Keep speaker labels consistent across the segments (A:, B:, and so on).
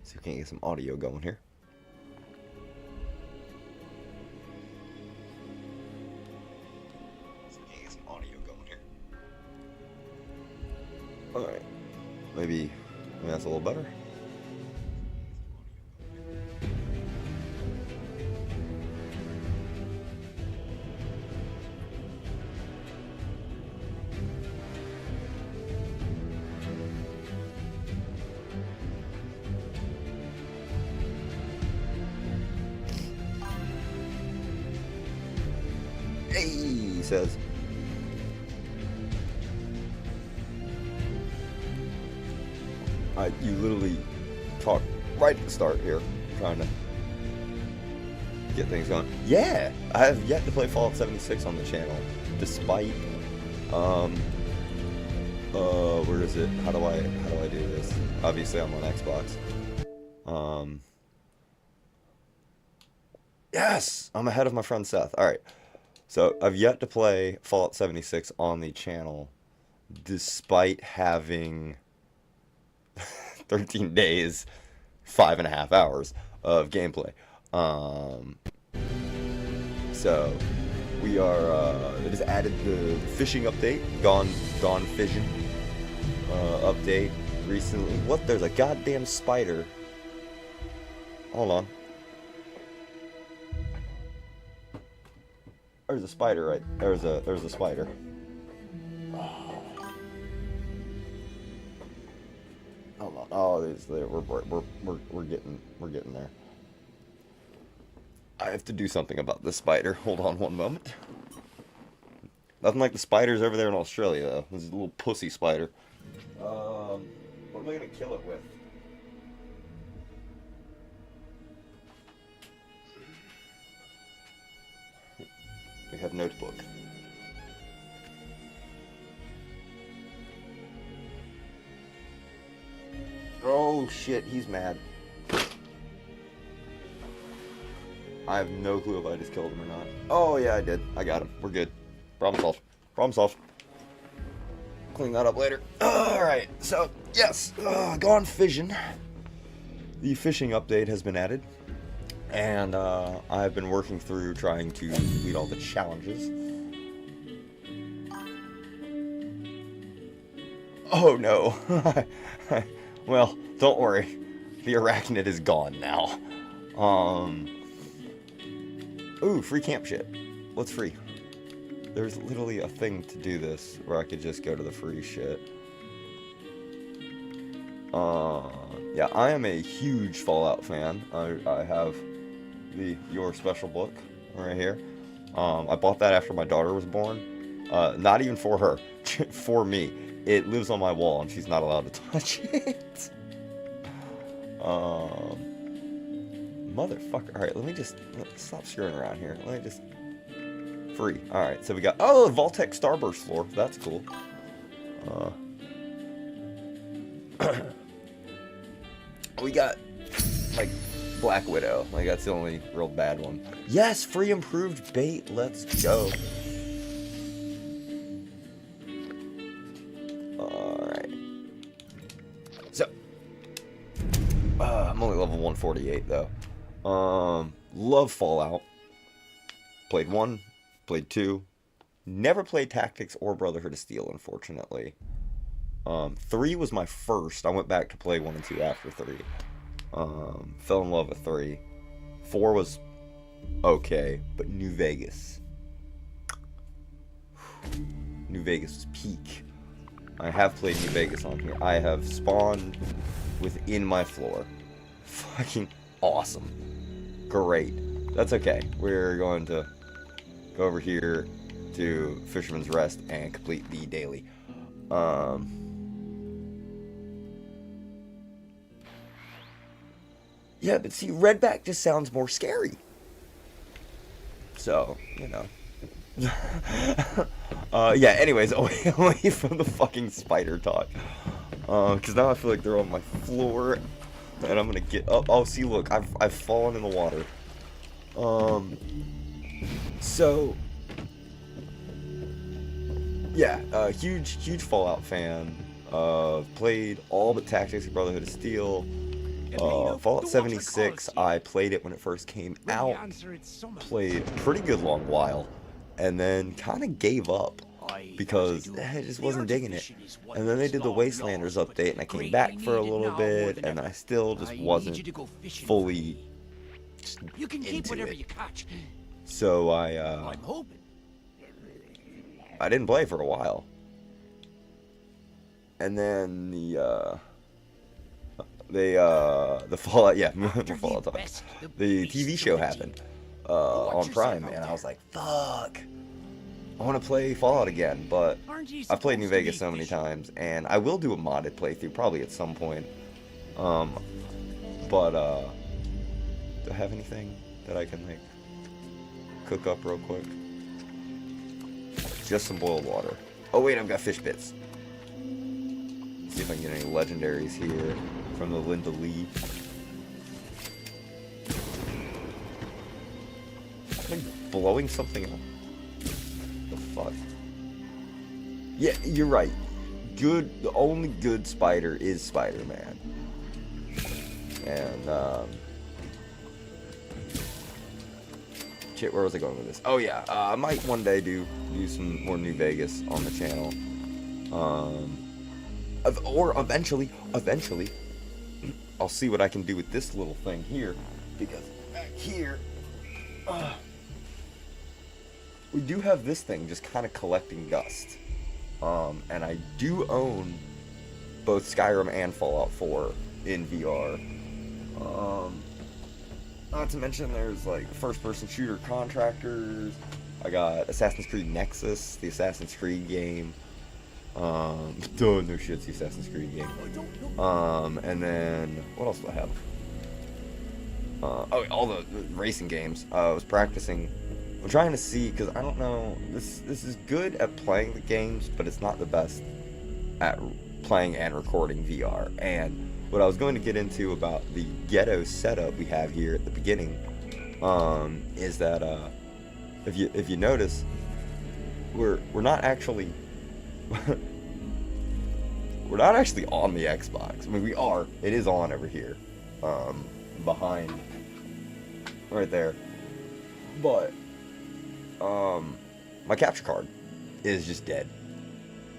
A: See if we can get some audio going here. Alright. Maybe that's a little better. Hey, he says. You literally talked right at the start here, trying to get things going. Yeah, I have yet to play Fallout 76 on the channel, despite, where is it? How do I do this? Obviously, I'm on Xbox. Yes, I'm ahead of my friend Seth. All right, so I've yet to play Fallout 76 on the channel, despite having 13 days, 5.5 hours of gameplay. So we are. It has added the fishing update, gone fishing update recently. What? There's a goddamn spider. Hold on. There's a spider, right? There's a spider. Hold on. Oh, we're getting there. I have to do something about this spider. Hold on one moment. Nothing like the spiders over there in Australia, though. This is a little pussy spider. What am I gonna kill it with? We have notebook. Oh shit, he's mad. I have no clue if I just killed him or not. Oh yeah, I did. I got him. We're good. Problem solved. Problem solved. Clean that up later. Alright, so, yes. Gone fishing. The fishing update has been added. And I've been working through trying to complete all the challenges. Oh no. Well, don't worry. The arachnid is gone now. Ooh, free camp shit. What's free? There's literally a thing to do this where I could just go to the free shit. Yeah, I am a huge Fallout fan. I have your special book right here. I bought that after my daughter was born. Not even for her, for me. It lives on my wall and she's not allowed to touch it. Motherfucker. Alright, let me just stop screwing around here. Let me just... Free. Alright, so we got... Oh, Vault-Tec Starburst floor. That's cool. We got, like, Black Widow. Like, that's the only real bad one. Yes, free improved bait. Let's go. Alright. So. I'm only level 148, though. Love Fallout. Played 1, played 2. Never played Tactics or Brotherhood of Steel, unfortunately. 3 was my first. I went back to play 1 and 2 after 3. Fell in love with 3. 4 was okay, but New Vegas. New Vegas was peak. I have played New Vegas on here. I have spawned within my floor. Fucking awesome. Great. That's okay. We're going to go over here to Fisherman's Rest and complete the daily. Yeah, but see, Redback just sounds more scary. So, you know. Yeah, anyways, away from the fucking spider talk. Because now I feel like they're on my floor. And I'm gonna get up. Oh, see, look, I've fallen in the water. So, yeah, huge Fallout fan. Played all but Tactics and Brotherhood of Steel. Fallout 76, I played it when it first came out, played a pretty good long while, and then kind of gave up because I just wasn't digging it. And then they did the Wastelanders update, and I came back for a little bit, and I still just wasn't fully into it. So I didn't play for a while. And then the Fallout, yeah, Fallout talk. The TV show happened on Prime, and I was like, fuck, I want to play Fallout again. But I've played New Vegas so many times, and I will do a modded playthrough probably at some point. But do I have anything that I can like cook up real quick? Just some boiled water. Oh wait, I've got fish bits. See if I can get any legendaries here from the Linda Lee. Am I blowing something up? The fuck? Yeah, you're right. Good. The only good spider is Spider-Man. And shit, where was I going with this? Oh yeah, I might one day do some more New Vegas on the channel. Or eventually, I'll see what I can do with this little thing here, because back here, we do have this thing just kind of collecting dust. And I do own both Skyrim and Fallout 4 in VR. Not to mention there's like first-person shooter contractors. I got Assassin's Creed Nexus, the Assassin's Creed game. No shit, the Assassin's Creed game. And then what else do I have? Oh, all the racing games. I was practicing. I'm trying to see, because I don't know. This is good at playing the games, but it's not the best at playing and recording VR. And what I was going to get into about the ghetto setup we have here at the beginning, is that if you notice, we're not actually we're not actually on the Xbox. I mean, we are. It is on over here, behind, right there. But my capture card is just dead.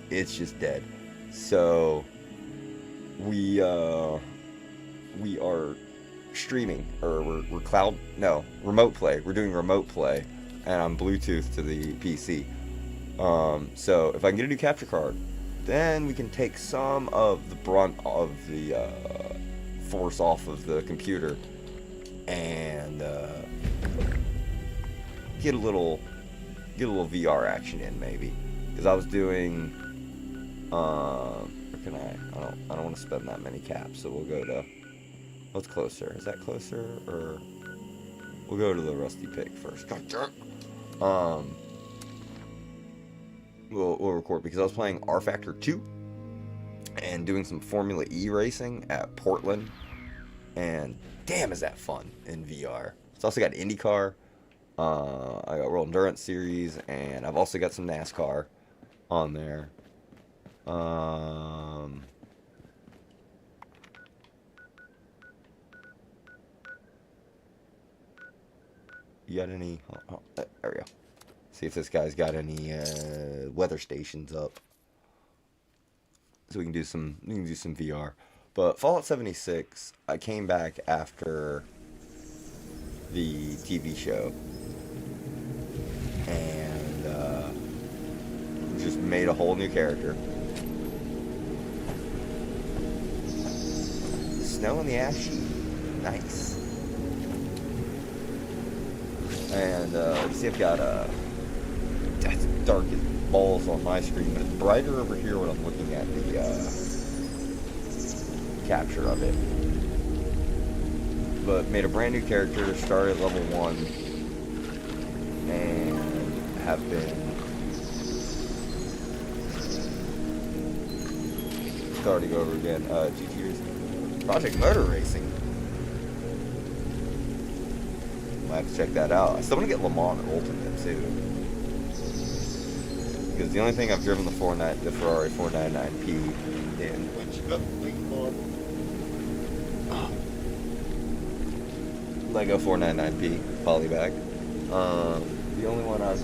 A: It's just dead. So we are streaming, or we're remote play. We're doing remote play, and I'm Bluetooth to the PC. So if I can get a new capture card, then we can take some of the brunt of the force off of the computer and get a little VR action in, maybe. Because I was doing where can I don't want to spend that many caps, so we'll go to, what's closer? Is that closer? Or we'll go to the Rusty Pig first. We'll record, because I was playing R Factor 2 and doing some Formula E racing at Portland, and damn is that fun in VR. It's also got IndyCar, I got World Endurance Series, and I've also got some NASCAR on there. You got any? There we go. See if this guy's got any weather stations up, so we can do some VR. But Fallout 76, I came back after the TV show, and just made a whole new character. Snow in the ash, nice. And see, I've got that's dark as balls on my screen, but it's brighter over here when I'm looking at the capture of it. But made a brand new character, started at level 1, and have been starting over again. 2 years. Project Motor Racing. Might have to check that out. I still want to get Le Mans Ultimate too, because the only thing I've driven the Ferrari 499P in, which Lego 499P polybag. The only one I've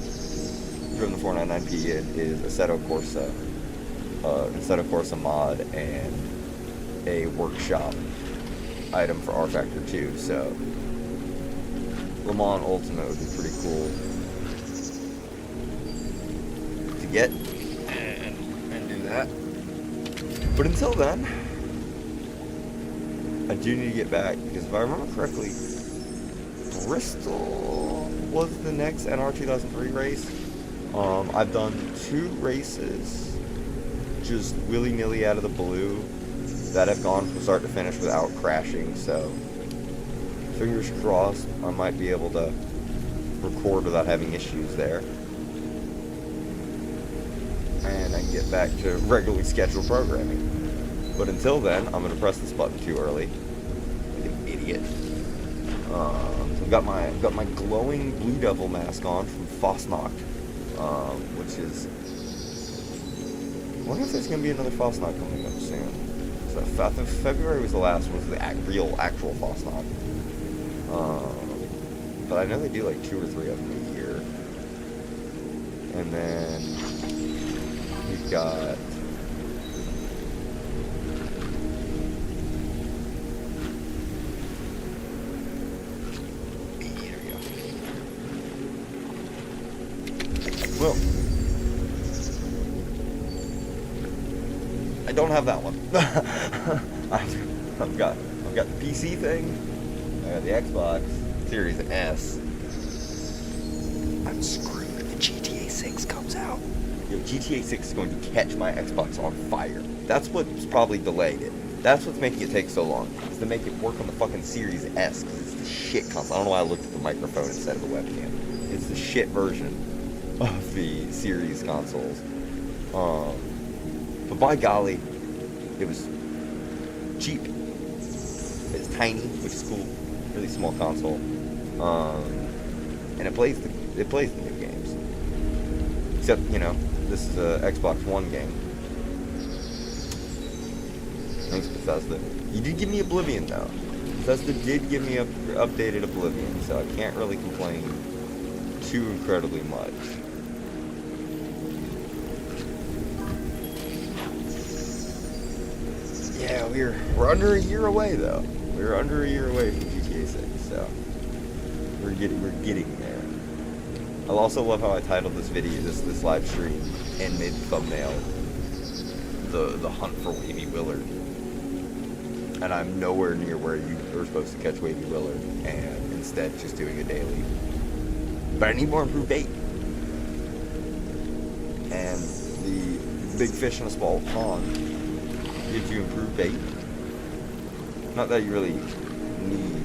A: driven the 499P in is Assetto Corsa, Assetto Corsa mod, and a workshop item for R Factor 2. So Le Mans Ultimate would be pretty cool to get and do that. But until then, I do need to get back, because if I remember correctly, Bristol was the next NR 2003 race. I've done 2 races just willy-nilly out of the blue that have gone from start to finish without crashing, so fingers crossed I might be able to record without having issues there. And I can get back to regularly scheduled programming. But until then, I'm going to press this button too early. Like an idiot. So I've got my glowing Blue Devil mask on from Fosnock, which is... I wonder if there's going to be another Fosnock coming up soon. So I think February was the last one, was the actual Fosnock. But I know they do like 2 or 3 of them a year. And then we've got... Here we go. Well, I don't have that one. I've got the PC thing. I got the Xbox Series S. I'm screwed if the GTA 6 comes out. Yo, GTA 6 is going to catch my Xbox on fire. That's what's probably delayed it. That's what's making it take so long, is to make it work on the fucking Series S, because it's the shit console. I don't know why I looked at the microphone instead of the webcam. It's the shit version of the Series consoles. But by golly, it was cheap. It's tiny, which is cool. Really small console. And it plays the new games. Except, you know, this is a Xbox One game. Thanks, Bethesda. You did give me Oblivion, though. Bethesda did give me updated Oblivion, so I can't really complain too incredibly much. Yeah, we're under a year away, though. We're under a year away from GTA 6, so we're getting there. I also love how I titled this video, this live stream, and made the thumbnail the hunt for Wavy Willard. And I'm nowhere near where you were supposed to catch Wavy Willard, and instead just doing a daily. But I need more improved bait. And the big fish in a small pond gives you improved bait. Not that you really need.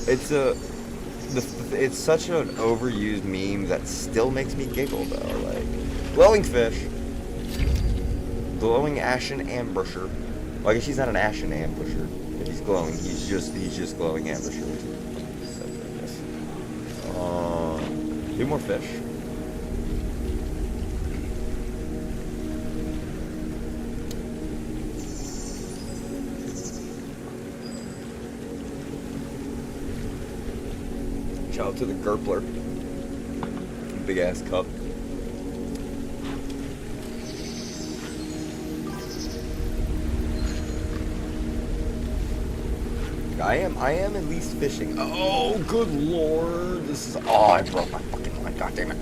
A: It's such an overused meme that still makes me giggle though. Like, glowing fish, glowing ashen ambusher. Well, I guess he's not an ashen ambusher. If he's glowing, he's just glowing ambusher. Do more fish. Shout out to the Gerpler. Big ass cup. I am at least fishing. Oh, good lord. This is... Oh, I broke my fucking line. God damn it.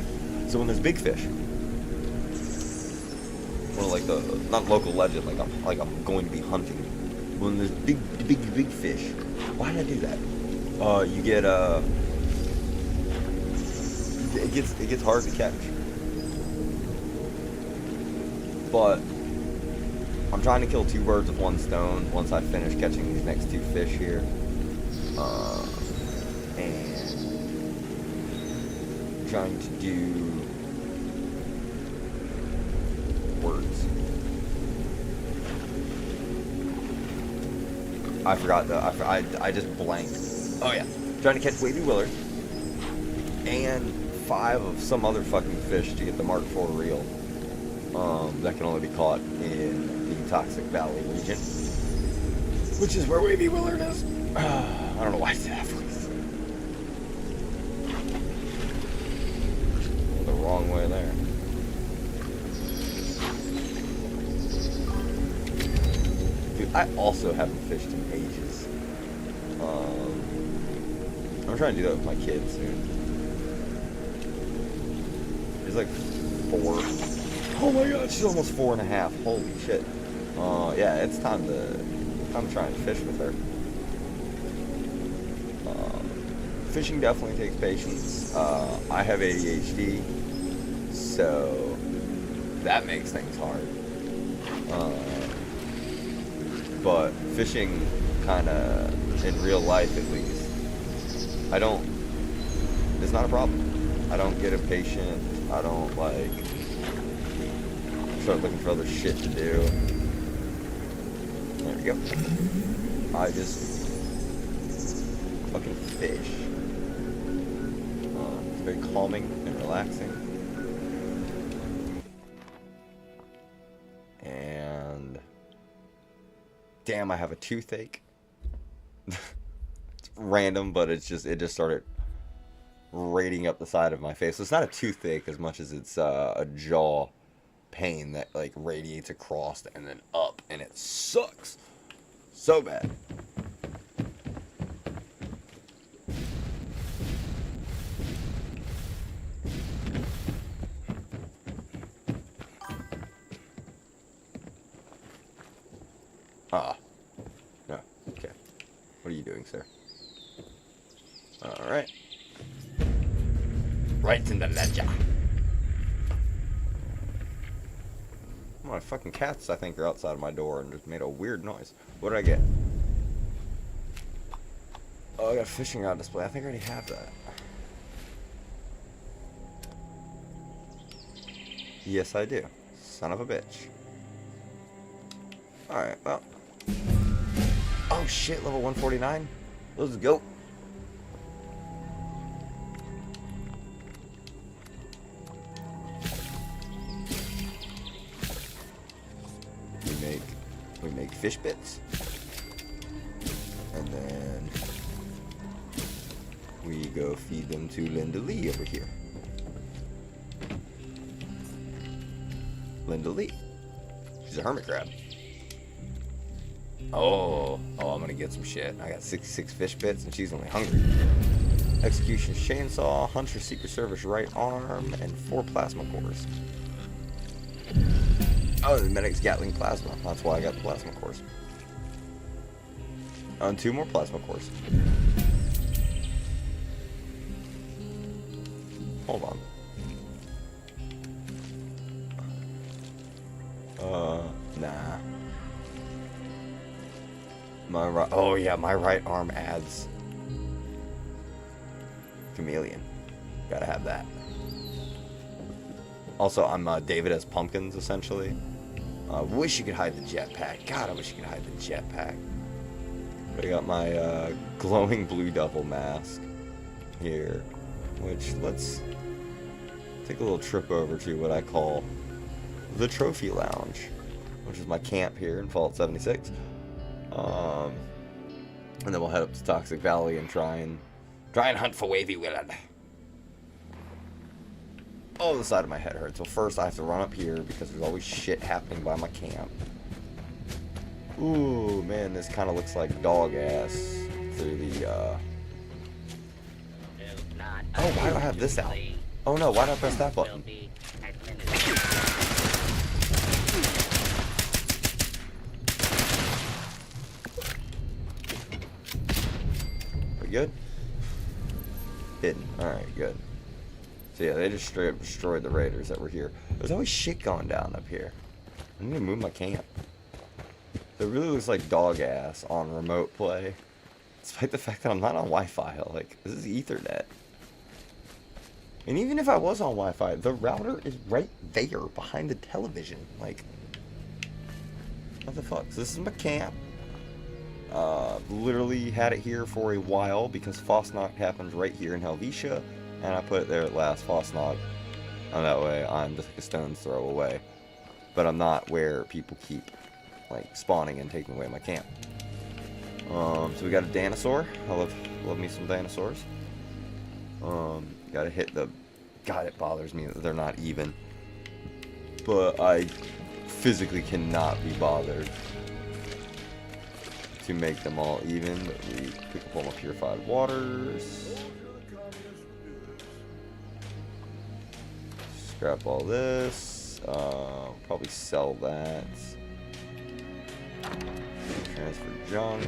A: So when there's big fish, or like the... Not local legend, like I'm going to be hunting. When there's big fish. Why did I do that? You get, It gets hard to catch. But I'm trying to kill 2 birds with 1 stone once I finish catching these next 2 fish here. And trying to do words. I forgot though. I just blanked. Oh yeah. Trying to catch Wavy Willard. And 5 of some other fucking fish to get the Mark IV reel. That can only be caught in the Toxic Valley region. Which is where Wavy Willard is. I don't know why I did that voice. The wrong way there. Dude, I also haven't fished in ages. I'm trying to do that with my kids soon. She's like 4. Oh my god, she's almost 4.5. Holy shit. Yeah, it's time to try and fish with her. Fishing definitely takes patience. I have ADHD, so that makes things hard. But fishing, kind of, in real life at least, it's not a problem. I don't get impatient. I don't, like, start looking for other shit to do. There we go. I just fucking fish. It's very calming and relaxing. And damn, I have a toothache. It's random, but it just started rating up the side of my face. So it's not a toothache as much as it's a jaw pain that like radiates across and then up, and it sucks so bad. No. Okay. What are you doing, sir? Alright. Right in the ledger. My fucking cats, I think, are outside of my door and just made a weird noise. What did I get? Oh, I got a fishing rod display. I think I already have that. Yes, I do. Son of a bitch. Alright, well. Oh shit, level 149. Let's go. We make fish bits. And then we go feed them to Linda Lee over here. Linda Lee. She's a hermit crab. Oh, I'm gonna get some shit. I got 66 fish bits and she's only hungry. Execution chainsaw, Hunter Secret Service right arm, and 4 plasma cores. Oh, the Medic's Gatling plasma. That's why I got the plasma cores. And 2 more plasma cores. Hold on. Nah. My right. Oh yeah, my right arm adds chameleon. Gotta have that. Also, I'm David as pumpkins essentially. Wish you could hide the jetpack. God, I wish you could hide the jetpack. But I got my glowing blue devil mask here, which let's take a little trip over to what I call the Trophy Lounge, which is my camp here in Fallout 76. And then we'll head up to Toxic Valley and try and hunt for Wavy Willard. Oh, the side of my head hurts. So first I have to run up here because there's always shit happening by my camp. Ooh, man, this kind of looks like dog ass through the, Oh, why do I have this out? Oh no, why did I press that button? We good? Hidden. Alright, good. So yeah, they just straight up destroyed the raiders that were here. There's always shit going down up here. I need to move my camp. It really looks like dog ass on remote play. Despite the fact that I'm not on Wi-Fi. Like, this is Ethernet. And even if I was on Wi-Fi, the router is right there behind the television. Like, what the fuck? So this is my camp. Literally had it here for a while because Fosnock happened right here in Helvetia. And I put it there at last, Fosnock. And that way I'm just like a stone's throw away. But I'm not where people keep like spawning and taking away my camp. So we got a dinosaur. I love me some dinosaurs. Gotta hit the... God, it bothers me that they're not even. But I physically cannot be bothered to make them all even. But we pick up all my purified waters. Scrap all this. Probably sell that. Transfer junk.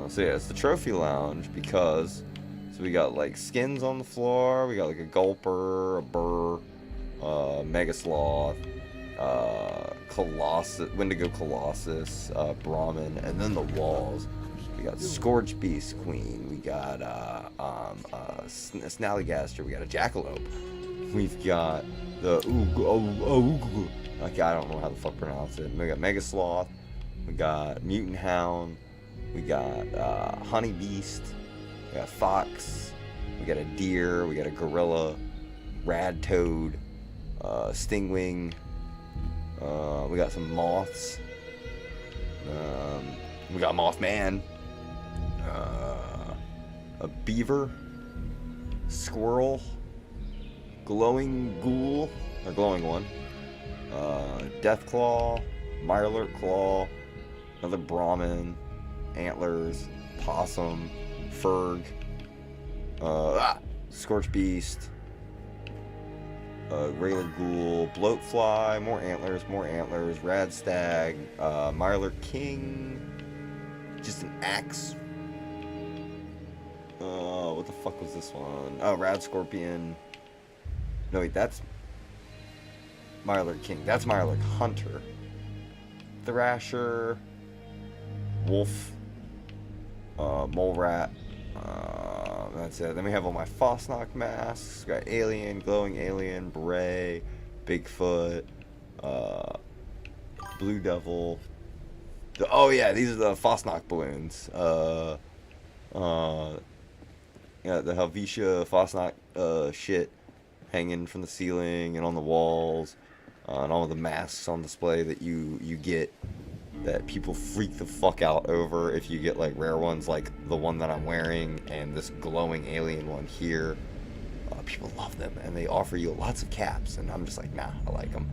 A: So yeah, it's the trophy lounge because so we got like skins on the floor. We got like a gulper, a burr, mega sloth, colossus, Wendigo colossus, Brahmin, and then the walls. We got Scorch Beast Queen. We got Snallygaster. We got a Jackalope. We've got the okay, I don't know how the fuck pronounce it. We got Mega Sloth. We got Mutant Hound. We got Honey Beast. We got Fox. We got a deer. We got a gorilla. Rad Toad. Stingwing. We got some moths. We got Mothman. A beaver. Squirrel. Glowing ghoul. Or glowing one. Deathclaw. Mirelurk Claw. Another Brahmin. Antlers. Possum. Ferg. Scorch Beast. Rayleigh Ghoul, Bloatfly, more antlers, Rad Stag, Mirelurk King, just an axe. What the fuck was this one? Oh, Rad Scorpion. No, wait, that's Mirelurk King. That's Mirelurk Hunter. Thrasher, Wolf, Mole Rat. That's it. Then we have all my Fosnock masks. We got Alien, Glowing Alien, Beret, Bigfoot, Blue Devil. Oh yeah, these are the Fosnock balloons. Yeah, the Helvetia Fosnock shit hanging from the ceiling and on the walls, and all of the masks on display that you get. That people freak the fuck out over if you get like rare ones like the one that I'm wearing and this glowing alien one here. People love them and they offer you lots of caps and I'm just like, nah, I like them.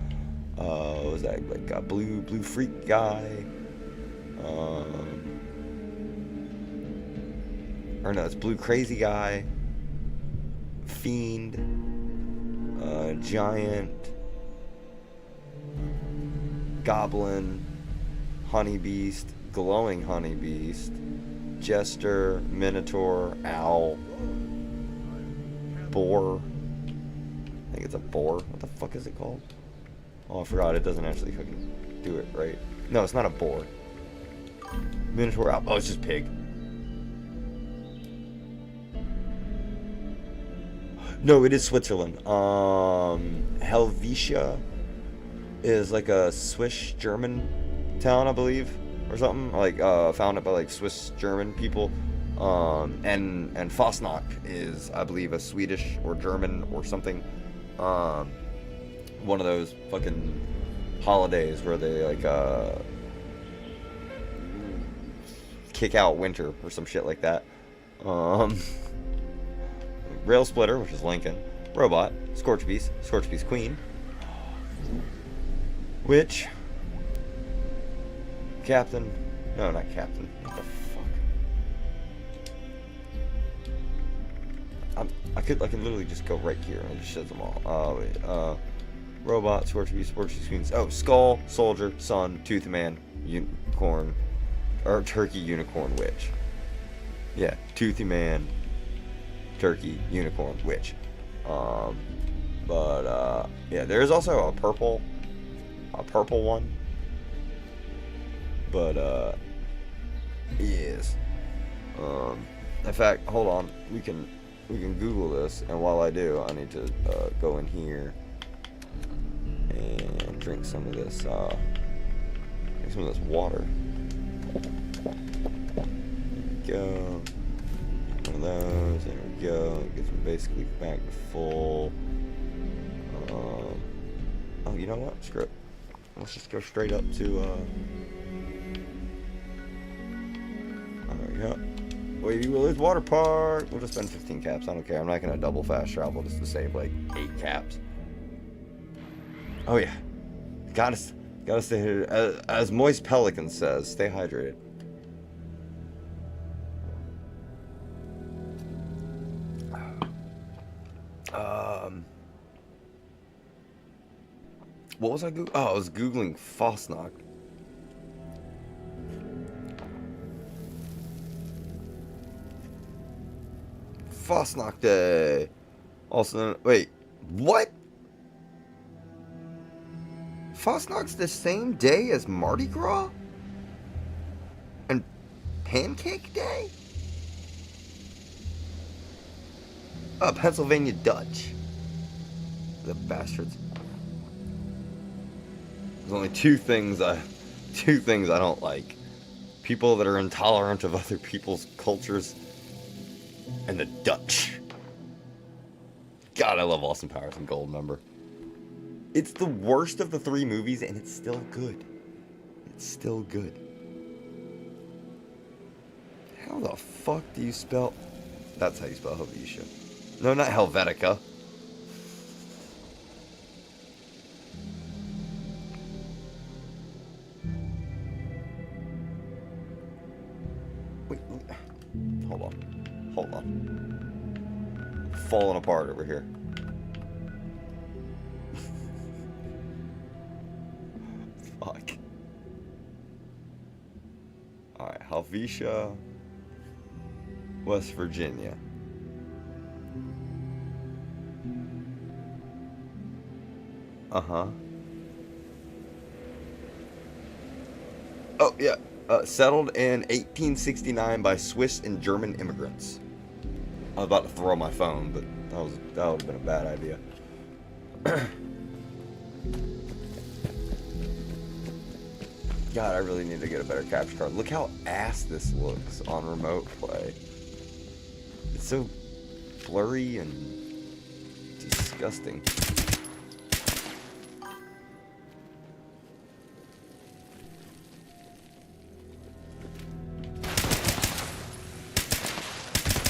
A: What was that, like a blue freak guy? Or no, it's blue crazy guy, fiend, giant, goblin, honey beast, glowing honey beast, jester, minotaur, owl, boar. I think it's a boar. What the fuck is it called? Oh, I forgot. It doesn't actually fucking do it right. No, it's not a boar. Minotaur, owl. Oh, it's just pig. No, it is Switzerland. Helvetia is like a Swiss German town, I believe, or something like founded by like Swiss German people. And Fosnock is, I believe, a Swedish or German or something. One of those fucking holidays where they like kick out winter or some shit like that. Rail Splitter, which is Lincoln. Robot, Scorch Beast Queen. Witch. Captain. No, not Captain. What the fuck? I can literally just go right here and it just shows them all. Wait, Robot, Scorch Beast Queens. Oh, Skull, Soldier, Sun, Tooth Man, Unicorn, or Turkey, Unicorn, Witch. Yeah, Toothy Man, Turkey, Unicorn, Witch. Yeah, there's also a purple one. But yes. In fact, hold on. We can Google this, and while I do, I need to go in here and drink some of this water. There we go. One of those. There we go. Gets me basically back to full. Oh, you know what? Screw it. Let's just go straight up to Yeah. Wavy Willard's Water Park. We'll just spend 15 caps. I don't care. I'm not gonna double fast travel just to save like 8 caps. Oh yeah. Gotta stay here. As Moist Pelican says, stay hydrated. What was I Googling? Oh, I was Googling Fosnock. Fosnock Day. Also, wait, what? Fosnock's the same day as Mardi Gras? And Pancake Day? Oh, Pennsylvania Dutch. The bastards. There's only two things I don't like. People that are intolerant of other people's cultures, and the Dutch. God, I love Austin Powers and Goldmember. It's the worst of the 3 movies, and it's still good. It's still good. How the fuck do you spell... That's how you spell Helvetia. No, not Helvetica. Wait, hold on. Hold on. Falling apart over here. Fuck. Alright, Helvetia, West Virginia. Uh-huh. Oh, yeah. Settled in 1869 by Swiss and German immigrants. I was about to throw my phone, but that would have been a bad idea. God, I really need to get a better capture card. Look how ass this looks on remote play. It's so blurry and disgusting.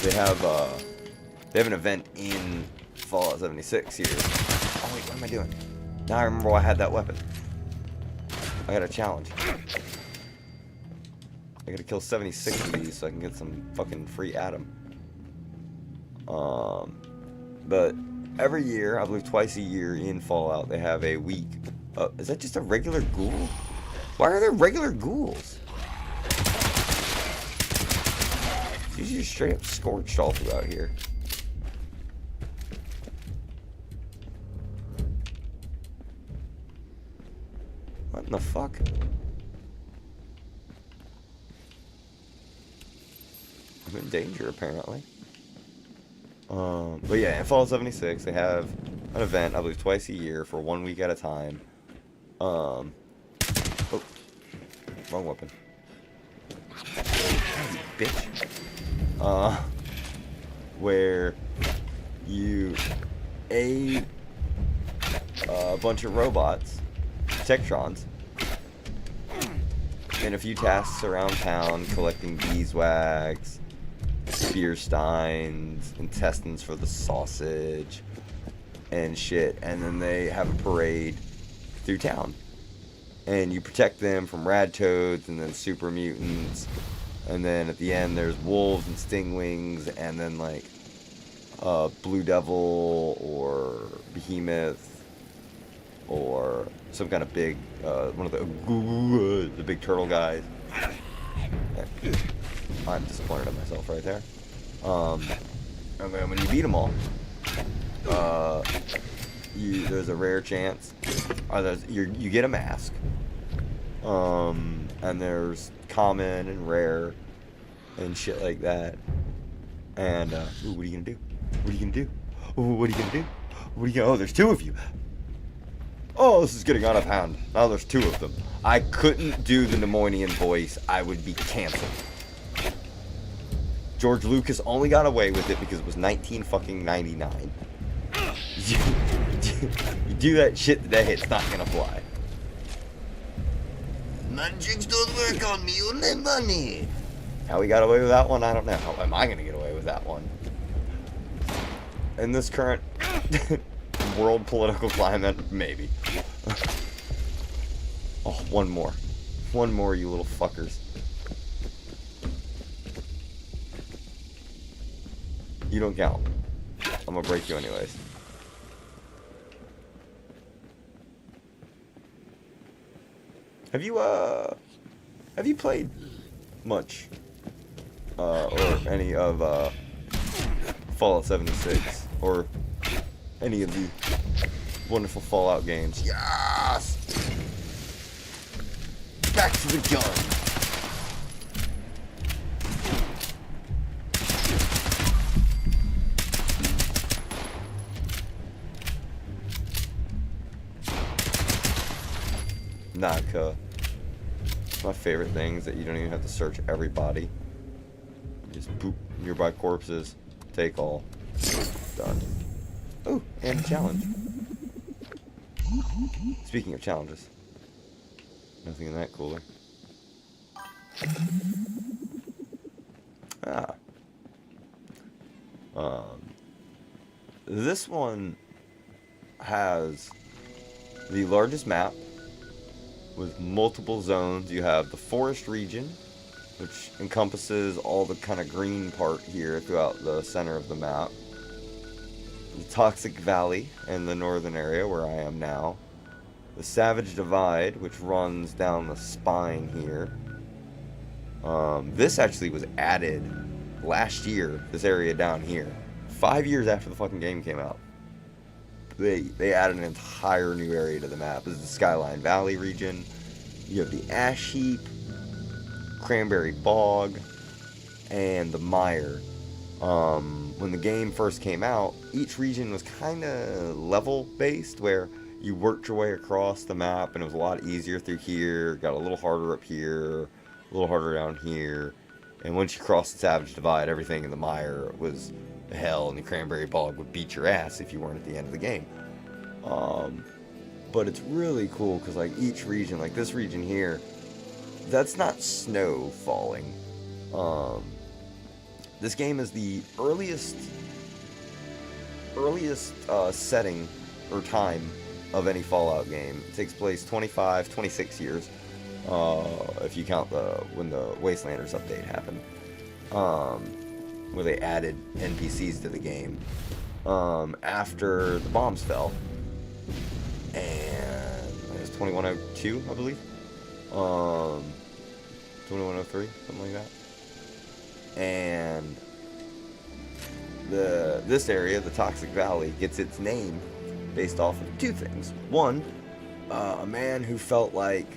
A: They have an event in Fallout 76 here. Oh wait, what am I doing? Now I remember why I had that weapon. I got a challenge. I gotta kill 76 of these so I can get some fucking free Atom. But every year, I believe twice a year in Fallout, they have a week. Is that just a regular ghoul? Why are there regular ghouls? It's usually straight up scorched all throughout here. What in the fuck? I'm in danger, apparently. But yeah, in Fallout 76, they have an event, I believe, twice a year for 1 week at a time. Oh, wrong weapon. Bitch. Where you aid a bunch of robots, Tektrons, in a few tasks around town, collecting beeswax, beer steins, intestines for the sausage, and shit. And then they have a parade through town. And you protect them from rad toads and then super mutants. And then at the end, there's wolves and stingwings, and then like Blue Devil or Behemoth or some kind of big one of the big turtle guys. I'm disappointed in myself right there. And then when you beat them all, there's a rare chance, you get a mask. And there's common and rare and shit like that. And ooh, what are you gonna do? What are you gonna do? Ooh, what are you gonna do? What are you gonna? Oh, there's 2 of you. Oh, this is getting out of hand. Now there's 2 of them. I couldn't do the Nemoinian voice. I would be canceled. George Lucas only got away with it because it was 1999. You do that shit today, it's not gonna fly. Magics don't work on me, only money. How we got away with that one, I don't know. How am I going to get away with that one? In this current world political climate, maybe. Oh, one more. One more, you little fuckers. You don't count. I'm gonna break you anyways. Have you played much, or any of, Fallout 76, or any of the wonderful Fallout games? Yes! Back to the gun! Naka. My favorite things that you don't even have to search every body. Just boop nearby corpses. Take all. Done. Oh, and a challenge. Speaking of challenges. Nothing in that cooler. Ah. This one has the largest map with multiple zones. You have the forest region, which encompasses all the kind of green part here throughout the center of the map. The Toxic Valley in the northern area where I am now. The Savage Divide, which runs down the spine here. This actually was added last year, this area down here. 5 years after the fucking game came out. They added an entire new area to the map. This is the Skyline Valley region. You have the Ash Heap, Cranberry Bog, and the Mire. When the game first came out, each region was kind of level-based, where you worked your way across the map, and it was a lot easier through here, got a little harder up here, a little harder down here. And once you crossed the Savage Divide, everything in the Mire was hell, and the Cranberry Bog would beat your ass if you weren't at the end of the game. But it's really cool because like each region, like this region here, that's not snow falling. This game is the earliest setting or time of any Fallout game. It takes place 26 years, if you count when the Wastelanders update happened. Where they added NPCs to the game after the bombs fell, and it was 2102, I believe, 2103, something like that. And this area, the Toxic Valley, gets its name based off of two things. One, a man who felt like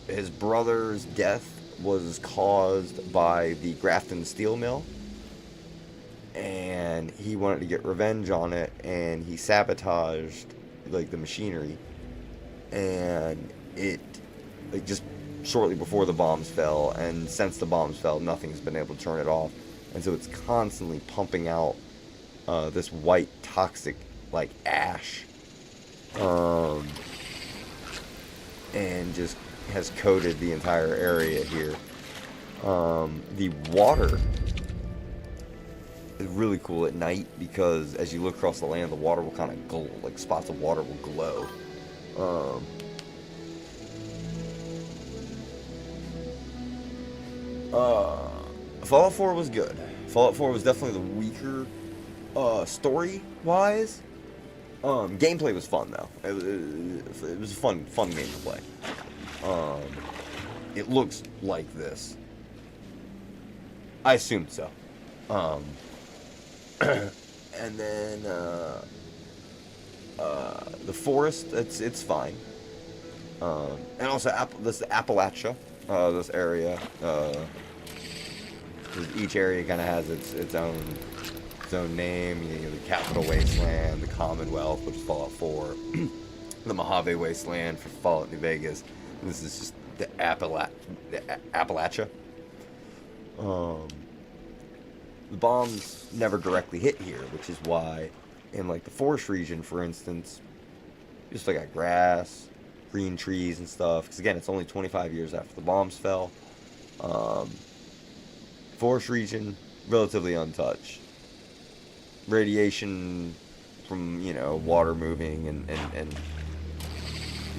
A: his brother's death was caused by the Grafton Steel Mill, and he wanted to get revenge on it, and he sabotaged like the machinery, and it like just shortly before the bombs fell, and since the bombs fell, nothing's been able to turn it off, and so it's constantly pumping out this white toxic like ash, and just has coated the entire area here. The water is really cool at night because as you look across the land, the water will kind of glow, like spots of water will glow. Fallout 4 was good. Fallout 4 was definitely the weaker story-wise. Gameplay was fun though. It was a fun game to play. It looks like this. I assumed so. And then the forest, it's fine. And also this Appalachia, this area. Each area kind of has its own name. You know, the Capital Wasteland, the Commonwealth, which is Fallout 4, the Mojave Wasteland for Fallout New Vegas. And this is just the Appalachia. The bombs never directly hit here, which is why in like the forest region, for instance, you still got grass, green trees and stuff. Because again, it's only 25 years after the bombs fell. Forest region, relatively untouched. Radiation from, water moving and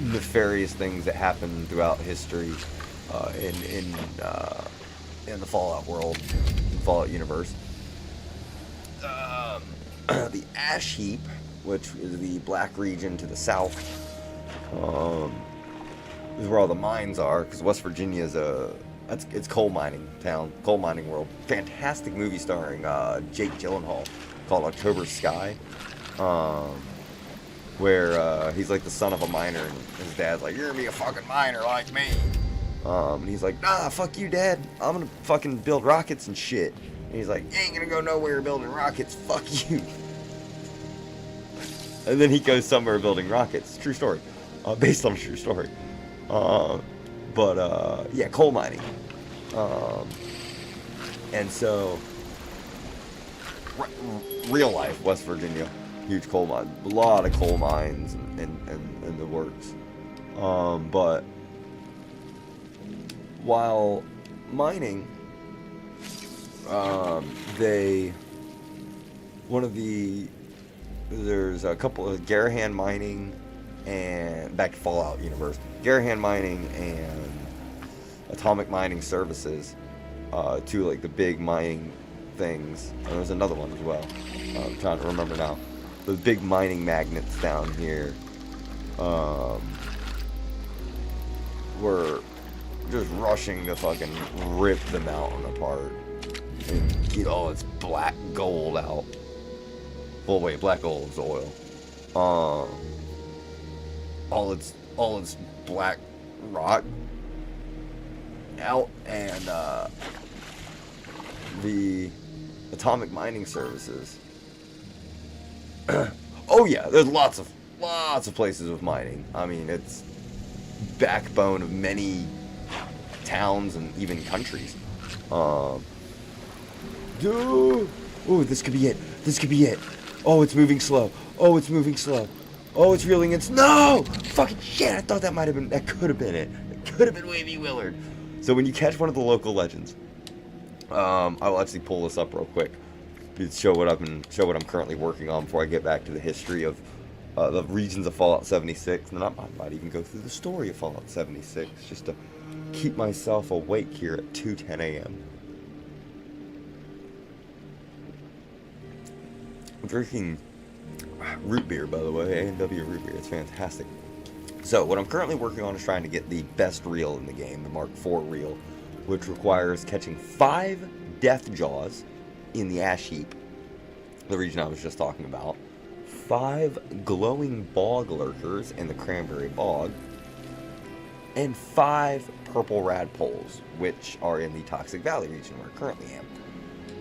A: nefarious things that happen throughout history in the Fallout world, Fallout universe. The Ash Heap, which is the black region to the south, is where all the mines are, because West Virginia is it's coal mining town, coal mining world. Fantastic movie starring Jake Gyllenhaal called October Sky, where he's like the son of a miner, and his dad's like, "You're gonna be a fucking miner like me." And he's like, "Nah, fuck you, Dad. I'm gonna fucking build rockets and shit." And he's like, "You ain't gonna go nowhere building rockets. Fuck you." And then he goes somewhere building rockets. True story. Based on a true story. Yeah, coal mining. And so, real life, West Virginia, huge coal mine, a lot of coal mines and the works. But while mining, there's a couple of Garahan Mining and back to Fallout universe, Garahan Mining and Atomic Mining Services, two like the big mining things. And there's another one as well. I'm trying to remember now. Those big mining magnets down here were just rushing to fucking rip the mountain apart and get all its black gold out. Well, wait, black gold is oil. All its black rock out, and the Atomic Mining Services. Oh yeah, there's lots of places with mining. I mean, it's backbone of many towns and even countries. Dude, oh, this could be it. This could be it. Oh, it's moving slow. Oh, it's moving slow. Oh, it's reeling in. No! Fucking shit, I thought that could have been it. It could have been Wavy Willard. So when you catch one of the local legends, I will actually pull this up real quick to show what I'm currently working on before I get back to the history of the regions of Fallout 76. And I might even go through the story of Fallout 76 just to keep myself awake here at 2:10 a.m. I'm drinking root beer, by the way, A&W root beer. It's fantastic. So what I'm currently working on is trying to get the best reel in the game, the Mark IV reel, which requires catching 5 death jaws in the Ash Heap, the region I was just talking about, 5 glowing bog lurkers in the Cranberry Bog, and 5 purple radpoles, which are in the Toxic Valley region where I currently am.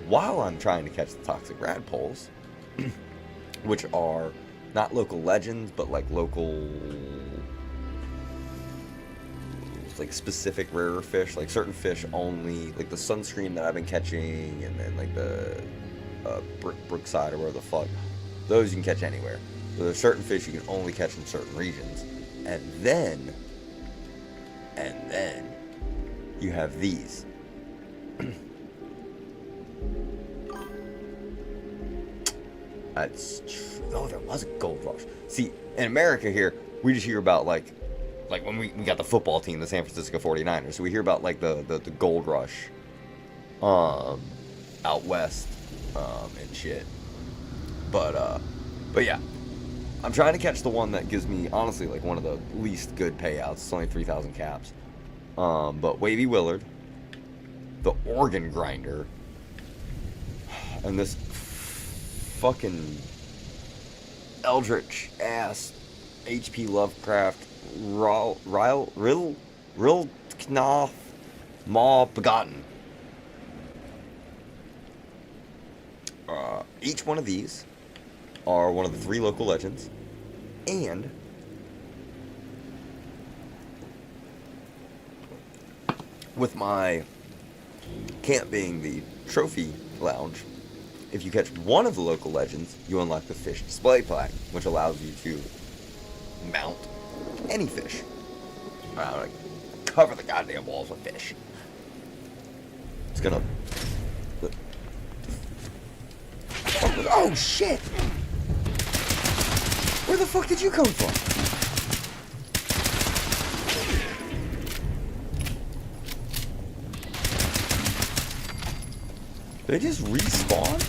A: While I'm trying to catch the Toxic radpoles, which are not local legends, but like local, like specific rarer fish, like certain fish only, like the sunscreen that I've been catching, and then like the Brookside or where the fuck, those you can catch anywhere. So there's certain fish you can only catch in certain regions, and then you have these. That's true. Oh, there was a gold rush. See, in America here, we just hear about like when we got the football team, the San Francisco 49ers. So we hear about like the gold rush out west and shit. But yeah. I'm trying to catch the one that gives me honestly like one of the least good payouts. It's only 3,000 caps. But Wavy Willard, the organ grinder, and this fucking eldritch ass H.P. Lovecraft Rilknoth Maw Begotten. Each one of these are one of the 3 local legends, and with my camp being the trophy lounge, if you catch one of the local legends, you unlock the fish display plaque, which allows you to mount any fish. around and cover the goddamn walls with fish. It's gonna... Oh, shit! Where the fuck did you come from? Did they just respawn?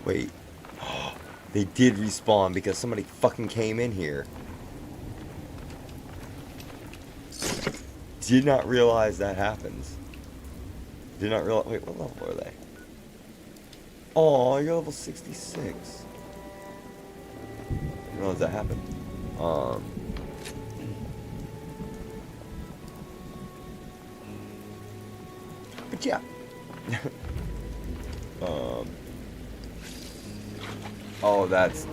A: Wait. They did respawn because somebody fucking came in here. Did not realize that happens. Did not realize... Wait, what level are they? Oh, you're level 66. Didn't realize that happened. But yeah. Oh, that's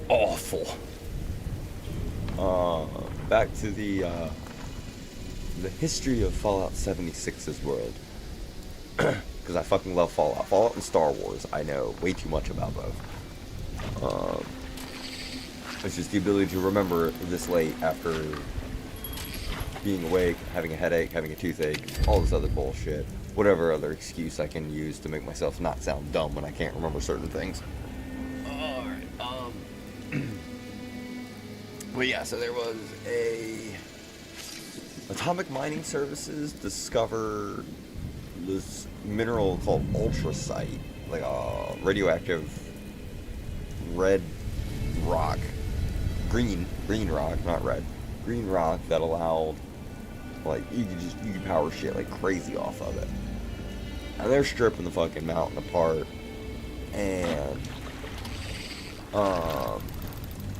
A: awful. Back to the history of Fallout 76's world. Because I fucking love Fallout. Fallout and Star Wars, I know way too much about both. It's just the ability to remember this late after being awake, having a headache, having a toothache, all this other bullshit. Whatever other excuse I can use to make myself not sound dumb when I can't remember certain things. Alright, but yeah, so there was Atomic Mining Services discovered this mineral called ultracite, like a radioactive red rock, green rock, not red, green rock that allowed, like, you could power shit like crazy off of it. And they're stripping the fucking mountain apart, and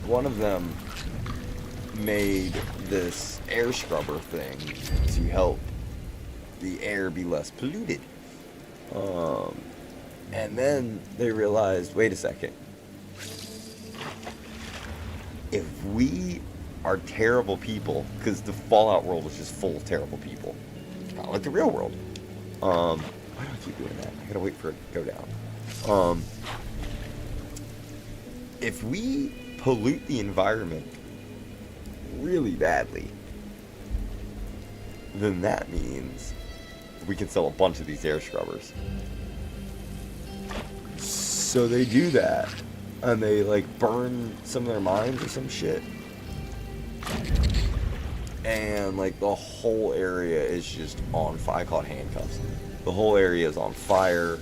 A: one of them made this air scrubber thing to help the air be less polluted. And then they realized, wait a second, if we are terrible people, because the Fallout world is just full of terrible people, not like the real world. Why do I keep doing that? I gotta wait for it to go down. If we pollute the environment really badly, then that means we can sell a bunch of these air scrubbers. So they do that, and they like burn some of their mines or some shit, and like the whole area is just on fire. I call it handcuffs. The whole area is on fire,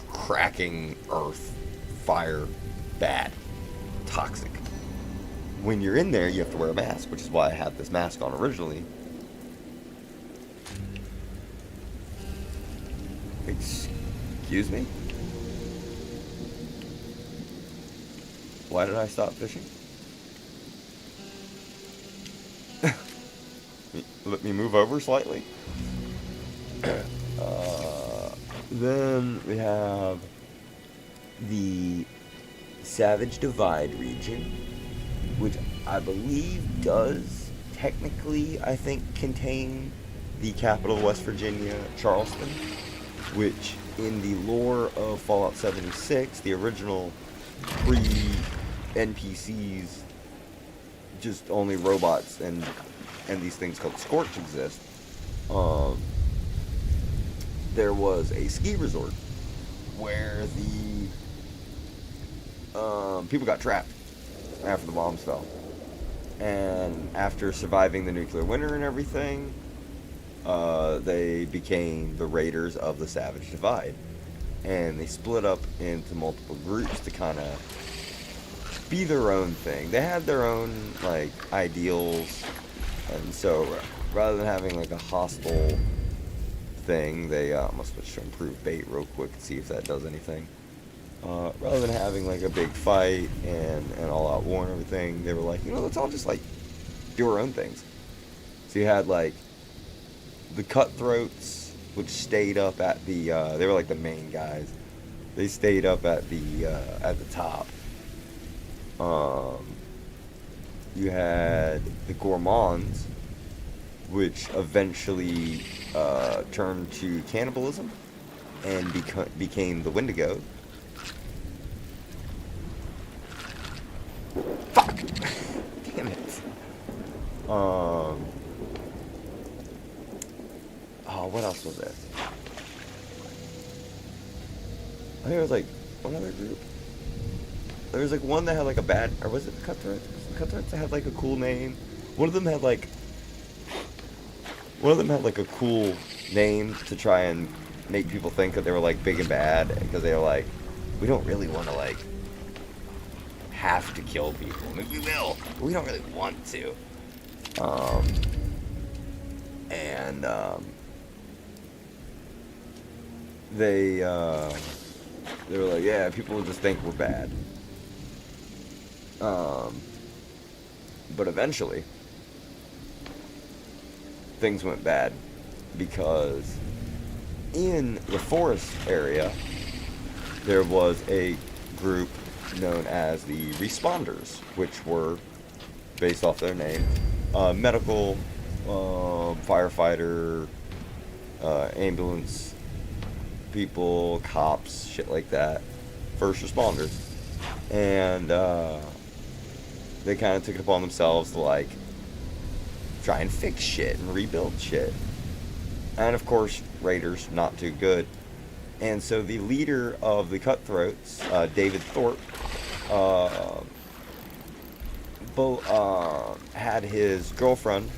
A: cracking earth, fire, bad, toxic. When you're in there, you have to wear a mask, which is why I had this mask on originally. Excuse me? Why did I stop fishing? Let me move over slightly. Then we have the Savage Divide region, which I believe does technically, I think, contain the capital of West Virginia, Charleston, which in the lore of Fallout 76, the original pre-NPCs, just only robots and these things called Scorch exist. There was a ski resort where the people got trapped after the bombs fell, and after surviving the nuclear winter and everything, they became the raiders of the Savage Divide, and they split up into multiple groups to kind of be their own thing. They had their own like ideals, and so rather than having like a hostile thing, they I'm gonna switch to improved bait real quick and see if that does anything. Rather than having like a big fight and all out war and everything, they were like, let's all just like do our own things. So you had like the cutthroats, which stayed up at the they were like the main guys. They stayed up at the top. You had the gourmands, which eventually turned to cannibalism, and became the Wendigo. Fuck! Damn it. Oh, what else was there? I think there was like one other group. There was like one that had like a bad, or was it the Cutthroats? The Cutthroats that had like a cool name. One of them had like a cool name to try and make people think that they were like big and bad, because they were like, we don't really want to like have to kill people. I mean, we will, but we don't really want to. They were like, yeah, people will just think we're bad. But eventually, things went bad, because in the forest area, there was a group known as the Responders, which were, based off their name, medical, firefighter, ambulance people, cops, shit like that, first responders. And they kind of took it upon themselves to like try and fix shit and rebuild shit. And of course, raiders, not too good. And so the leader of the Cutthroats, David Thorpe, had his girlfriend,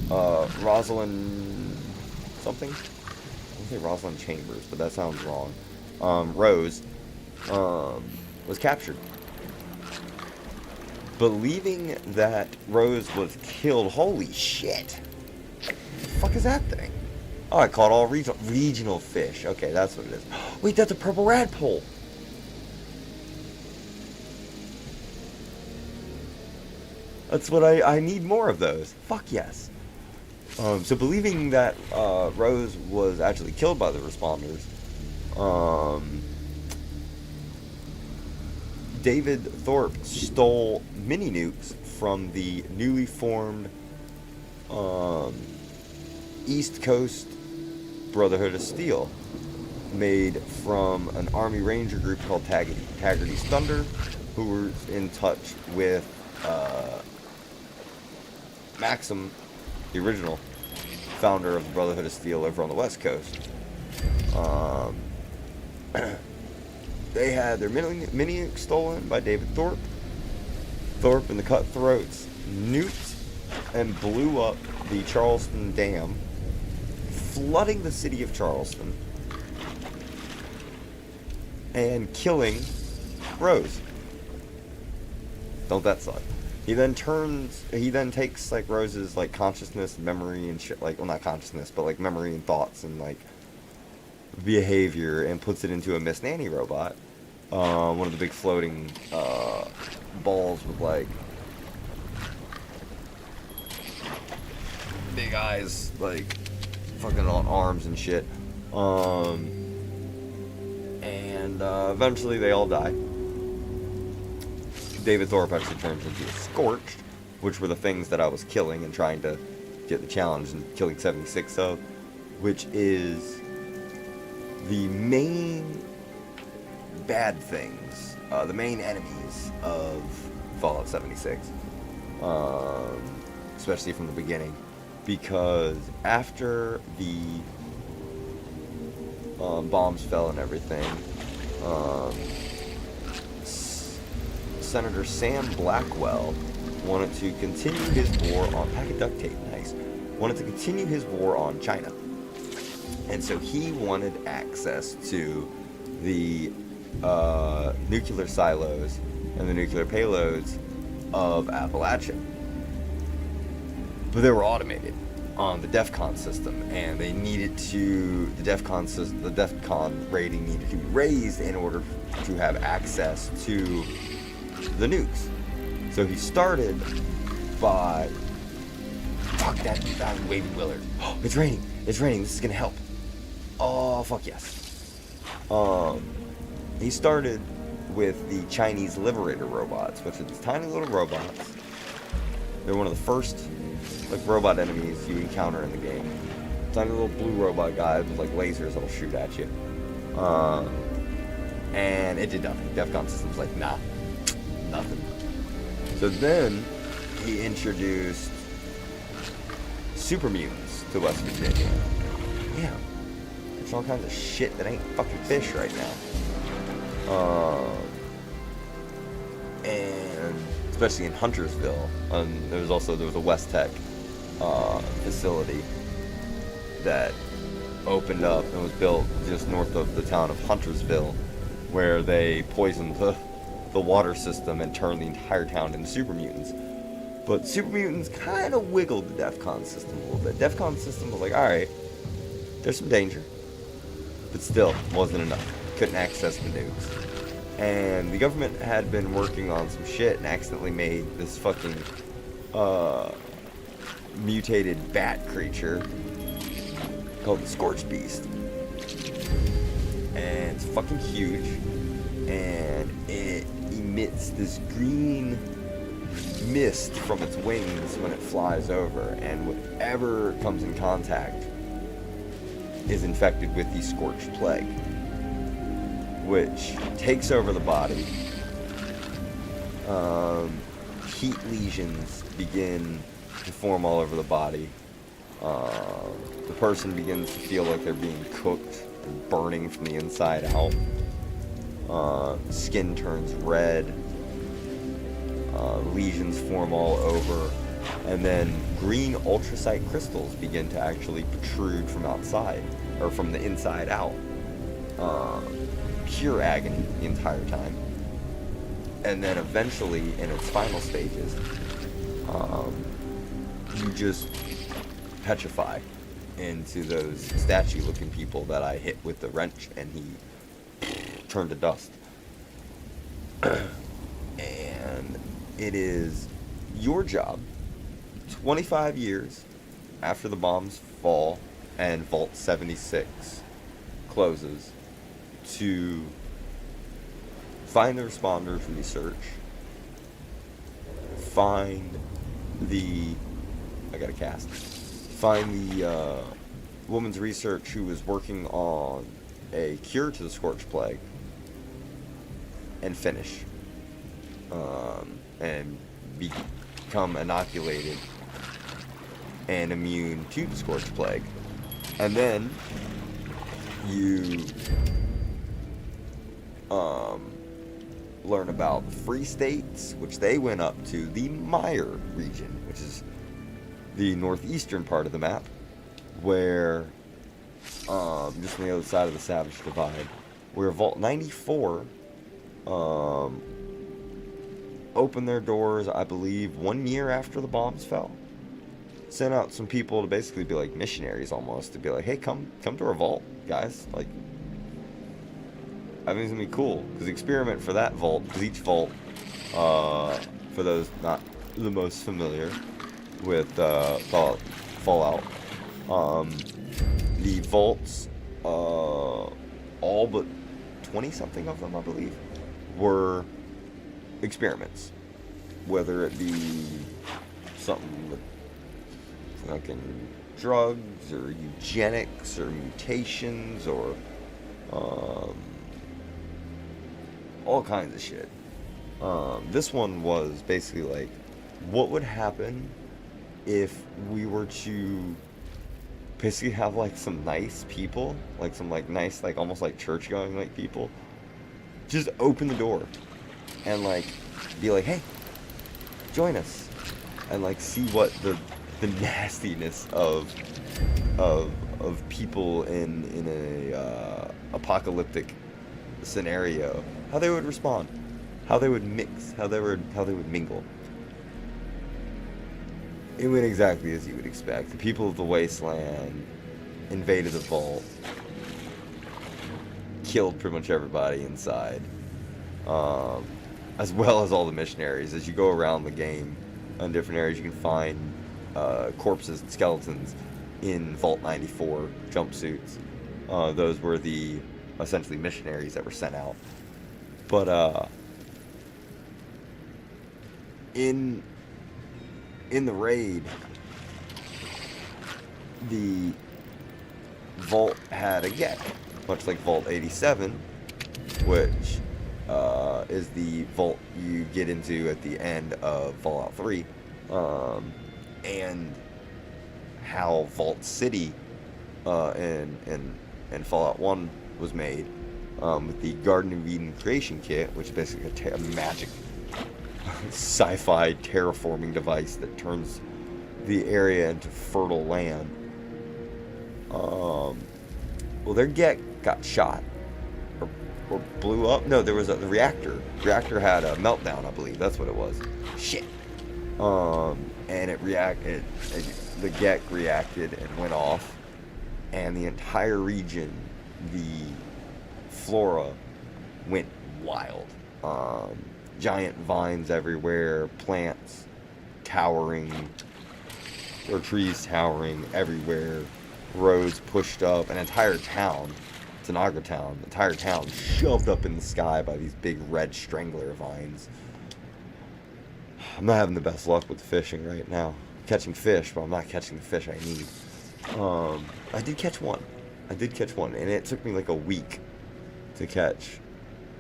A: Rosalind something. I want to say Rosalind Chambers, but that sounds wrong. Rose, was captured. Believing that Rose was killed. Holy shit. What the fuck is that thing? Oh, I caught all regional fish. Okay, that's what it is. Wait, that's a purple radpole. That's what I need more of those. Fuck yes. So believing that Rose was actually killed by the responders, David Thorpe stole mini nukes from the newly formed East Coast Brotherhood of Steel, made from an Army Ranger group called Taggarty's Thunder, who were in touch with Maxim, the original founder of the Brotherhood of Steel over on the West Coast. They had their mini nukes stolen by David Thorpe. Thorpe and the Cutthroats nuked and blew up the Charleston Dam, flooding the city of Charleston and killing Rose. Don't that suck? He then takes like Rose's like consciousness, memory, and shit, like, well, not consciousness, but like memory and thoughts and like behavior, and puts it into a Miss Nanny robot. One of the big floating balls with like big eyes, like fucking on arms and shit. Eventually they all die. David Thorpe actually turns into a Scorched, which were the things that I was killing and trying to get the challenge and killing 76 of, which is the main bad things, the main enemies of Fallout 76, especially from the beginning, because after the bombs fell and everything, Senator Sam Blackwell wanted to continue his war on pack of duct tape, nice. Wanted to continue his war on China, and so he wanted access to the nuclear silos and the nuclear payloads of Appalachia, but they were automated on the DEFCON system, and they needed to the DEFCON rating needed to be raised in order to have access to the nukes. So he started by fuck that Wavy Willard. Oh, it's raining. It's raining. This is gonna help. Oh fuck yes. He started with the Chinese Liberator robots, which are these tiny little robots. They're one of the first like robot enemies you encounter in the game. tiny little blue robot guys with like lasers that'll shoot at you. And it did nothing. DEFCON system's like, nah, nothing. So then he introduced super mutants to West Virginia. Yeah, there's all kinds of shit that ain't fucking fish right now. And especially in Huntersville, there was a West Tech facility that opened up and was built just north of the town of Huntersville, where they poisoned the water system and turned the entire town into super mutants. But super mutants kind of wiggled the DEFCON system a little bit. DEFCON system was like, alright, there's some danger, but still wasn't enough. Couldn't access the nukes. And the government had been working on some shit and accidentally made this fucking mutated bat creature called the Scorch Beast. And it's fucking huge, and it emits this green mist from its wings when it flies over, and whatever comes in contact is infected with the Scorched Plague, which takes over the body. Heat lesions begin to form all over the body. The person begins to feel like they're being cooked and burning from the inside out. Skin turns red. Lesions form all over. And then green ultracite crystals begin to actually protrude from outside, or from the inside out. Pure agony the entire time. And then eventually, in its final stages, you just petrify into those statue-looking people that I hit with the wrench, and he turned to dust. And it is your job, 25 years after the bombs fall and Vault 76 closes, to find the responders, research, find the woman's research who was working on a cure to the Scorched Plague, and finish, and become inoculated and immune to the Scorched Plague. And then you learn about the Free States, which they went up to the Meyer region, which is the northeastern part of the map, where just on the other side of the Savage Divide, where Vault 94 opened their doors, I believe, 1 year after the bombs fell. Sent out some people to basically be like missionaries almost, to be like, hey, come to our vault, guys. Like, I think it's gonna be cool. Because the experiment for that vault, because each vault, for those not the most familiar with Fallout, the vaults, all but 20-something of them, I believe, were experiments. Whether it be something with fucking drugs, or eugenics, or mutations, or all kinds of shit. This one was basically like, what would happen if we were to basically have like some nice people, like some like nice, like almost like church going like people, just open the door and like be like, hey, join us, and like see what the nastiness of people in a apocalyptic scenario, how they would respond, how they would mix, how they would mingle. It went exactly as you would expect. The people of the wasteland invaded the vault, killed pretty much everybody inside, as well as all the missionaries. As you go around the game on different areas, you can find corpses and skeletons in Vault 94 jumpsuits. Those were the essentially missionaries that were sent out. But in the raid, the Vault had a Gek, much like Vault 87, which is the vault you get into at the end of Fallout 3, and how Vault City in Fallout 1 was made, with the Garden of Eden creation kit, which is basically a magic sci-fi terraforming device that turns the area into fertile land. Well, their Gek got shot or blew up. No, there was the reactor. The reactor had a meltdown, I believe. That's what it was. Shit. And it reacted. The Gek reacted and went off, and the entire region, the flora, went wild. Giant vines everywhere, plants towering, or trees towering everywhere, roads pushed up, an entire town, Tanagra town, entire town shoved up in the sky by these big red strangler vines. I'm not having the best luck with the fishing right now. I'm catching fish, but I'm not catching the fish I need. I did catch one, and it took me like a week to catch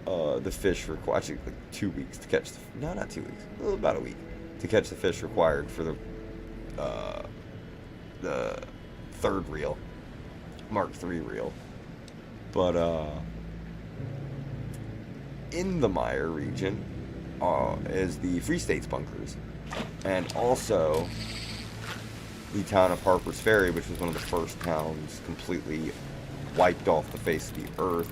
A: the fish required. Actually, like 2 weeks to catch no, not 2 weeks, about a week to catch the fish required for the third reel, Mark III reel. But in the Mire region is the Free States bunkers, and also the town of Harper's Ferry, which was one of the first towns completely wiped off the face of the earth,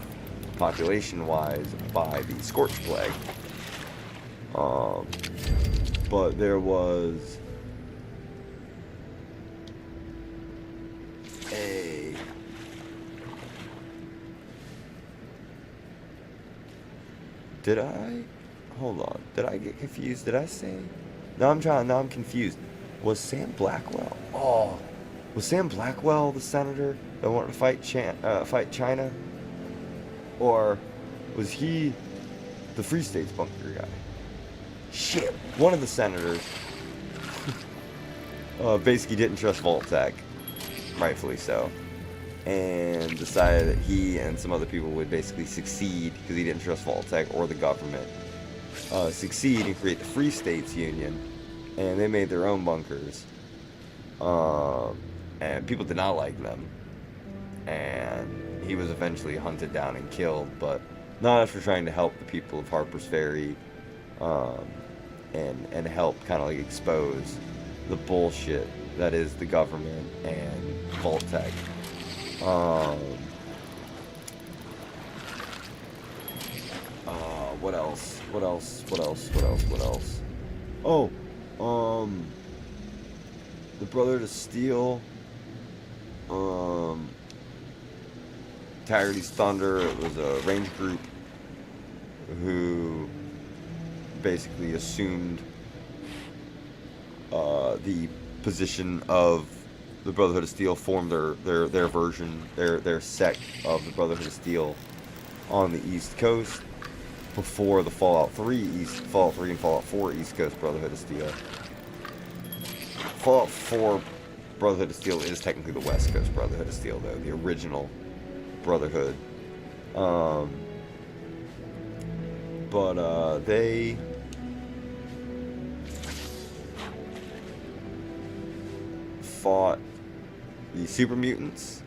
A: population-wise, by the Scorch Plague. But there was a hold on, did I get confused? Did I say? Now I'm confused. Was Sam Blackwell? Oh, was Sam Blackwell the senator that wanted to fight China? Or was he the Free States bunker guy? Shit, one of the senators basically didn't trust Vault-Tec, rightfully so, and decided that he and some other people would basically succeed, because he didn't trust Vault-Tec or the government, succeed and create the Free States Union, and they made their own bunkers, and people did not like them, and he was eventually hunted down and killed, but not after trying to help the people of Harper's Ferry, and help kind of like expose the bullshit that is the government and Vault-Tec. What else? Oh, the Brotherhood of Steel, Tiger's Thunder. It was a range group who basically assumed the position of the Brotherhood of Steel, formed their version, their sect of the Brotherhood of Steel on the East Coast before the Fallout 3 and Fallout 4 East Coast Brotherhood of Steel. Fallout 4 Brotherhood of Steel is technically the West Coast Brotherhood of Steel, though, the original Brotherhood. But they fought the super mutants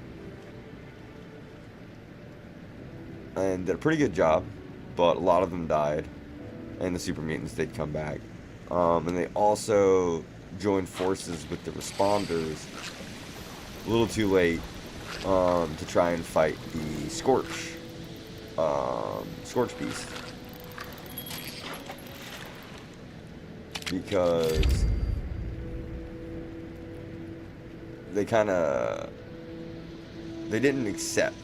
A: and did a pretty good job, but a lot of them died, and the super mutants did come back. And they also joined forces with the responders a little too late to try and fight the Scorch Beast, because they didn't accept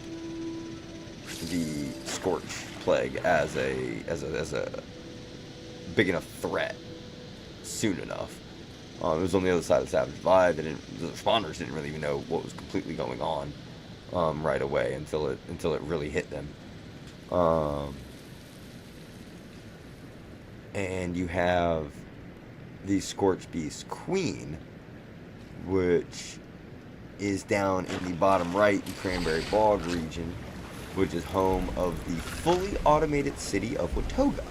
A: the Scorch Plague as a big enough threat soon enough. It was on the other side of the Savage Divide. The responders didn't really even know what was completely going on right away until it really hit them. And you have the Scorch Beast Queen, which is down in the bottom right in Cranberry Bog region, which is home of the fully automated city of Watoga.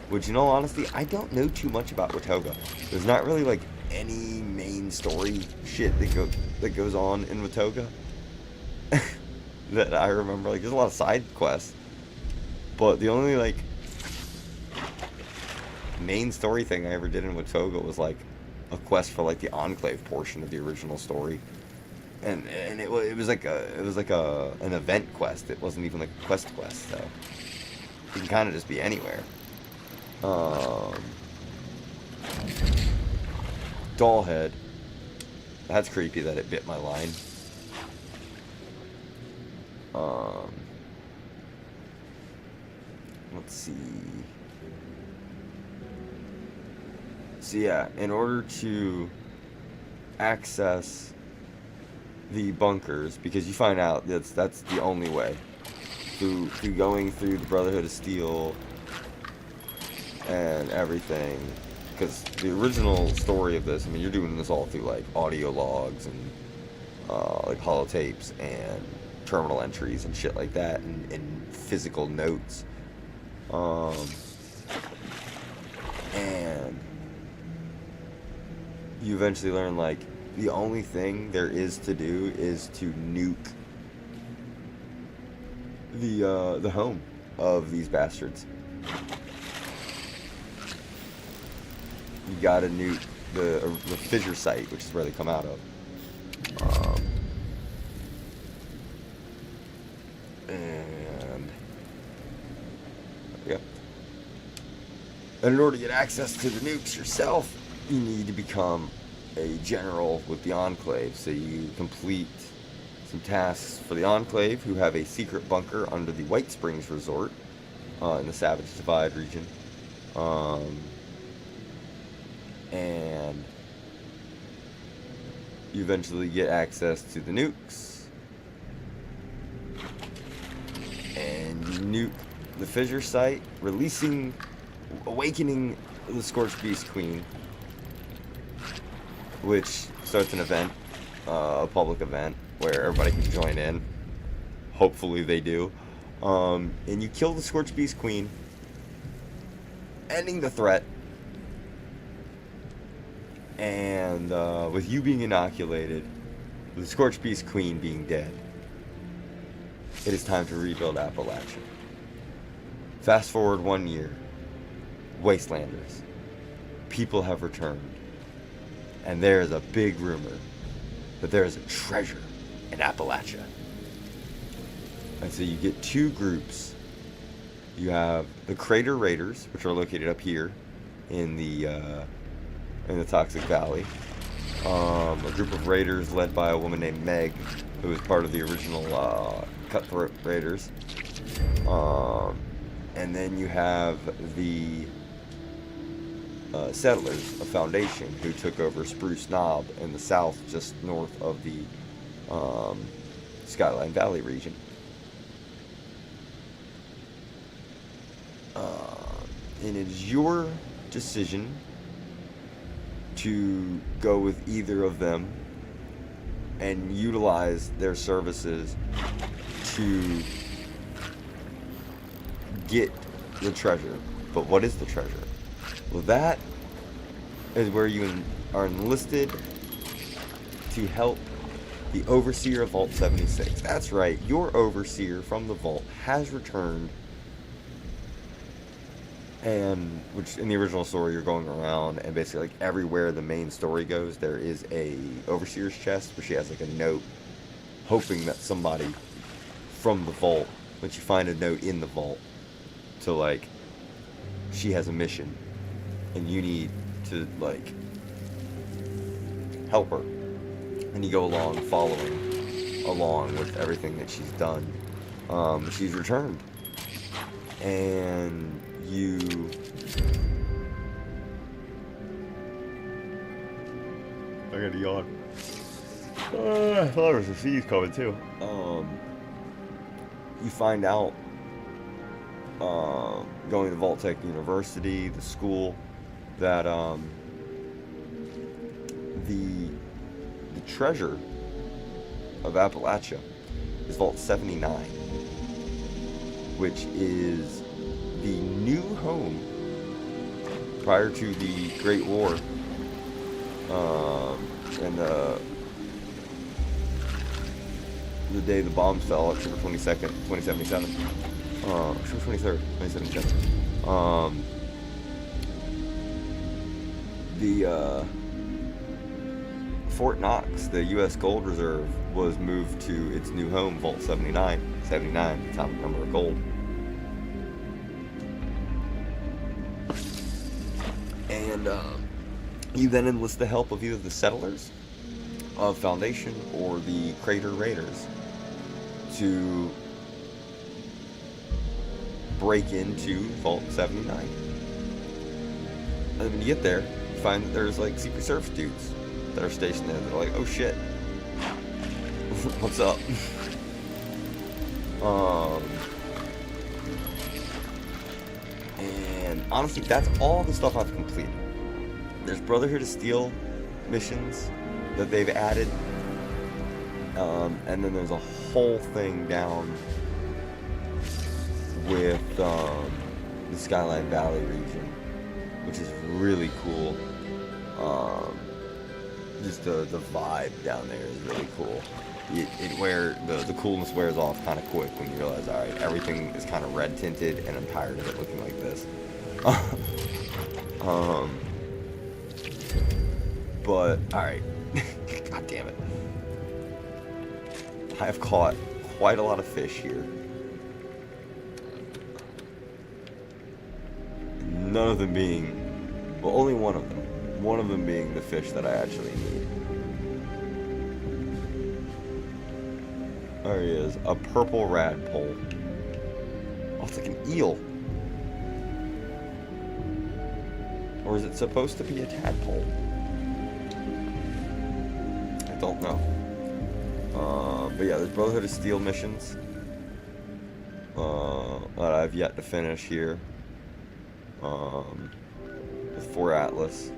A: Which, in all honesty, I don't know too much about Watoga. There's not really like any main story shit that goes on in Watoga that I remember. Like, there's a lot of side quests, but the only like main story thing I ever did in Watoga was like a quest for like the Enclave portion of the original story, and it was like an event quest. It wasn't even like a quest, so it can kind of just be anywhere. Dollhead. That's creepy that it bit my line. Let's see. So yeah, in order to access the bunkers, because you find out that's the only way through going through the Brotherhood of Steel and everything, because the original story of this, I mean, you're doing this all through like audio logs and like holotapes and terminal entries and shit like that, and physical notes, and you eventually learn like the only thing there is to do is to nuke the home of these bastards. You gotta nuke the fissure site, which is where they come out of. And yep. And in order to get access to the nukes yourself, you need to become a general with the Enclave. So you complete some tasks for the Enclave, who have a secret bunker under the White Springs Resort in the Savage Divide region. And you eventually get access to the nukes, and you nuke the fissure site, awakening the Scorched Beast Queen, which starts an event, a public event where everybody can join in. Hopefully they do. And you kill the Scorched Beast Queen, ending the threat. And with you being inoculated, the Scorched Beast Queen being dead, it is time to rebuild Appalachia. Fast forward 1 year. Wastelanders. People have returned. And there is a big rumor that there is a treasure in Appalachia. And so you get two groups. You have the Crater Raiders, which are located up here in the Toxic Valley. A group of raiders led by a woman named Meg, who was part of the original Cutthroat Raiders. And then you have the settlers of Foundation, who took over Spruce Knob in the south, just north of the Skyline Valley region. And it is your decision to go with either of them and utilize their services to get the treasure. But what is the treasure? Well, that is where you are enlisted to help the Overseer of Vault 76. That's right, your Overseer from the Vault has returned, and which in the original story you're going around, and basically like everywhere the main story goes, there is a Overseer's chest where she has like a note, hoping that somebody from the Vault, when you find a note in the Vault, to like, she has a mission, and you need to like help her, and you go along following along with everything that she's done. She's returned, and you I gotta yawn. I thought there was a sneeze coming too. You find out going to Vault-Tec University, the school, that the treasure of Appalachia is Vault 79, which is the new home prior to the Great War, and the day the bombs fell, October 22nd, 2077. October 23rd, 2077. The Fort Knox, the U.S. Gold Reserve, was moved to its new home, Vault 79. 79, the atomic number of gold. And you then enlist the help of either the settlers of Foundation or the Crater Raiders to break into Vault 79. And when you get there, you find that there's like Secret Service dudes that are stationed there. They're like, oh shit, what's up? And honestly, that's all the stuff I've completed. There's Brotherhood of Steel missions that they've added, and then there's a whole thing down with the Skyline Valley region, which is really cool. Just the vibe down there is really cool. The coolness wears off kind of quick when you realize, all right, everything is kind of red tinted, and I'm tired of it looking like this. But all right, god damn it, I have caught quite a lot of fish here. None of them being, well, only one of them. One of them being the fish that I actually need. There he is, a purple radpole. Oh, it's like an eel. Or is it supposed to be a tadpole? I don't know. But yeah, there's Brotherhood of Steel missions that I've yet to finish here. With Fort Atlas.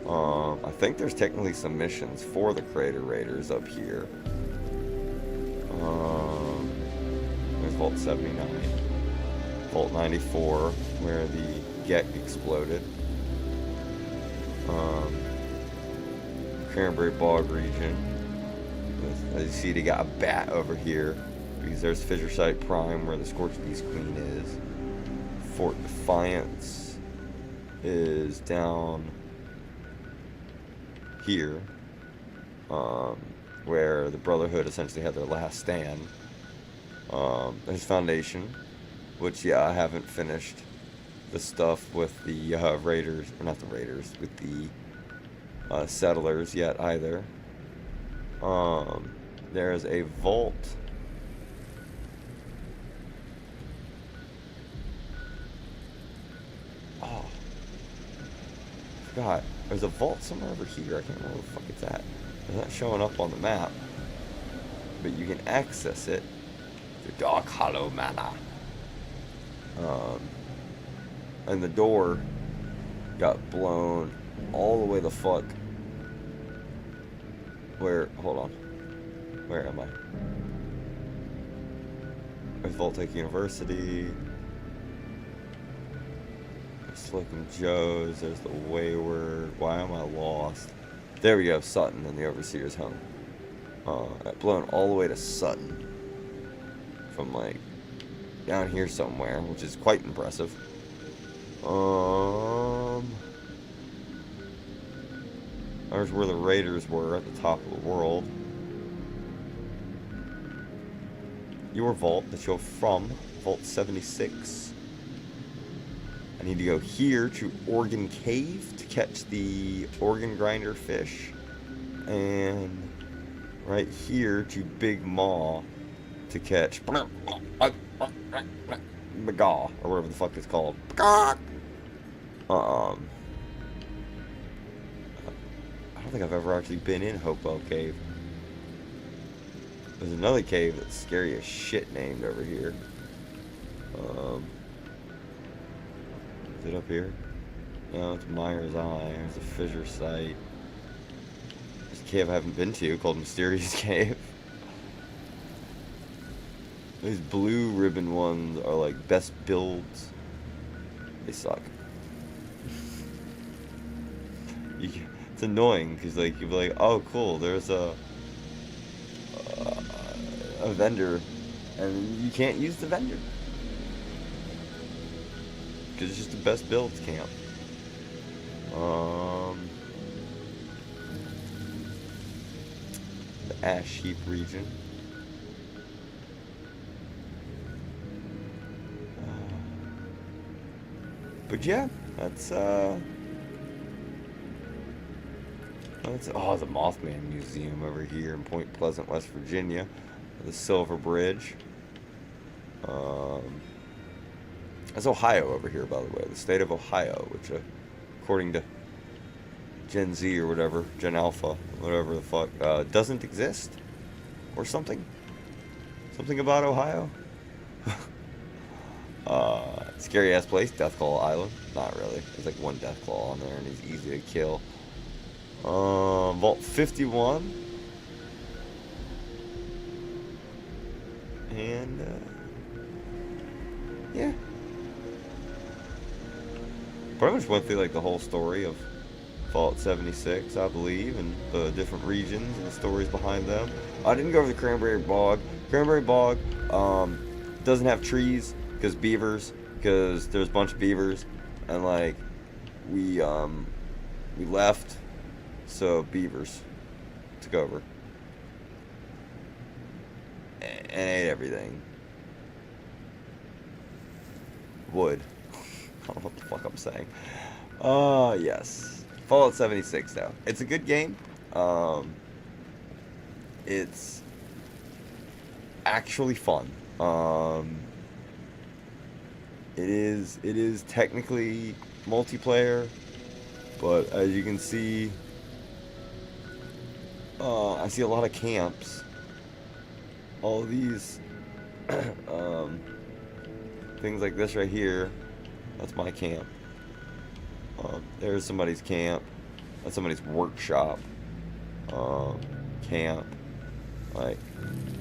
A: I think there's technically some missions for the Crater Raiders up here. There's Vault 79. Vault 94, where the Gek exploded. Cranberry Bog region. As you see, they got a bat over here, because there's Fissure Site Prime, where the Scorched Beast Queen is. Fort Defiance is down here, where the Brotherhood essentially had their last stand. There's Foundation, which, yeah, I haven't finished the stuff with the Raiders, or not the Raiders, with the settlers yet either. There's a vault. Oh, I forgot. There's a vault somewhere over here. I can't remember where the fuck it's at. It's not showing up on the map, but you can access it through Dark Hollow Manor. And the door got blown all the way the fuck. Where? Hold on. Where am I? There's Voltaic University. There's Slocum Joe's. There's the Wayward. Why am I lost? There we go. Sutton and the Overseer's home. Got blown all the way to Sutton. From like down here somewhere, which is quite impressive. There's where the Raiders were at the top of the world. Your vault that you're from, Vault 76. I need to go here to Organ Cave to catch the organ grinder fish. And right here to Big Maw to catch Magaw, or whatever the fuck it's called. I don't think I've ever actually been in Hopewell Cave. There's another cave that's scary as shit named over here. Is it up here? No, it's Myers Eye. There's a fissure site. There's cave I haven't been to called Mysterious Cave. These blue ribbon ones are like best builds. They suck. It's annoying because like you'll be like, oh cool, there's a vendor, and you can't use the vendor because it's just the best builds camp. The Ash Heap region. But yeah, that's oh, the Mothman Museum over here in Point Pleasant, West Virginia. The Silver Bridge. That's Ohio over here, by the way. The state of Ohio, which according to Gen Z or whatever, Gen Alpha, whatever the fuck, doesn't exist. Or something. Something about Ohio. Scary ass place, Deathclaw Island. Not really. There's like one Deathclaw on there and he's easy to kill. Vault 51. And yeah. Pretty much went through like the whole story of Fallout 76, I believe, and the different regions and the stories behind them. I didn't go over the Cranberry Bog. Cranberry Bog doesn't have trees because beavers. Because there's a bunch of beavers, and like we left, so beavers took over and ate everything. Wood. I don't know what the fuck I'm saying. Yes, Fallout 76 though. It's a good game. It's actually fun. It is technically multiplayer, but as you can see, I see a lot of camps. All of these things like this right here, that's my camp. There's somebody's camp. That's somebody's workshop. Camp. Like,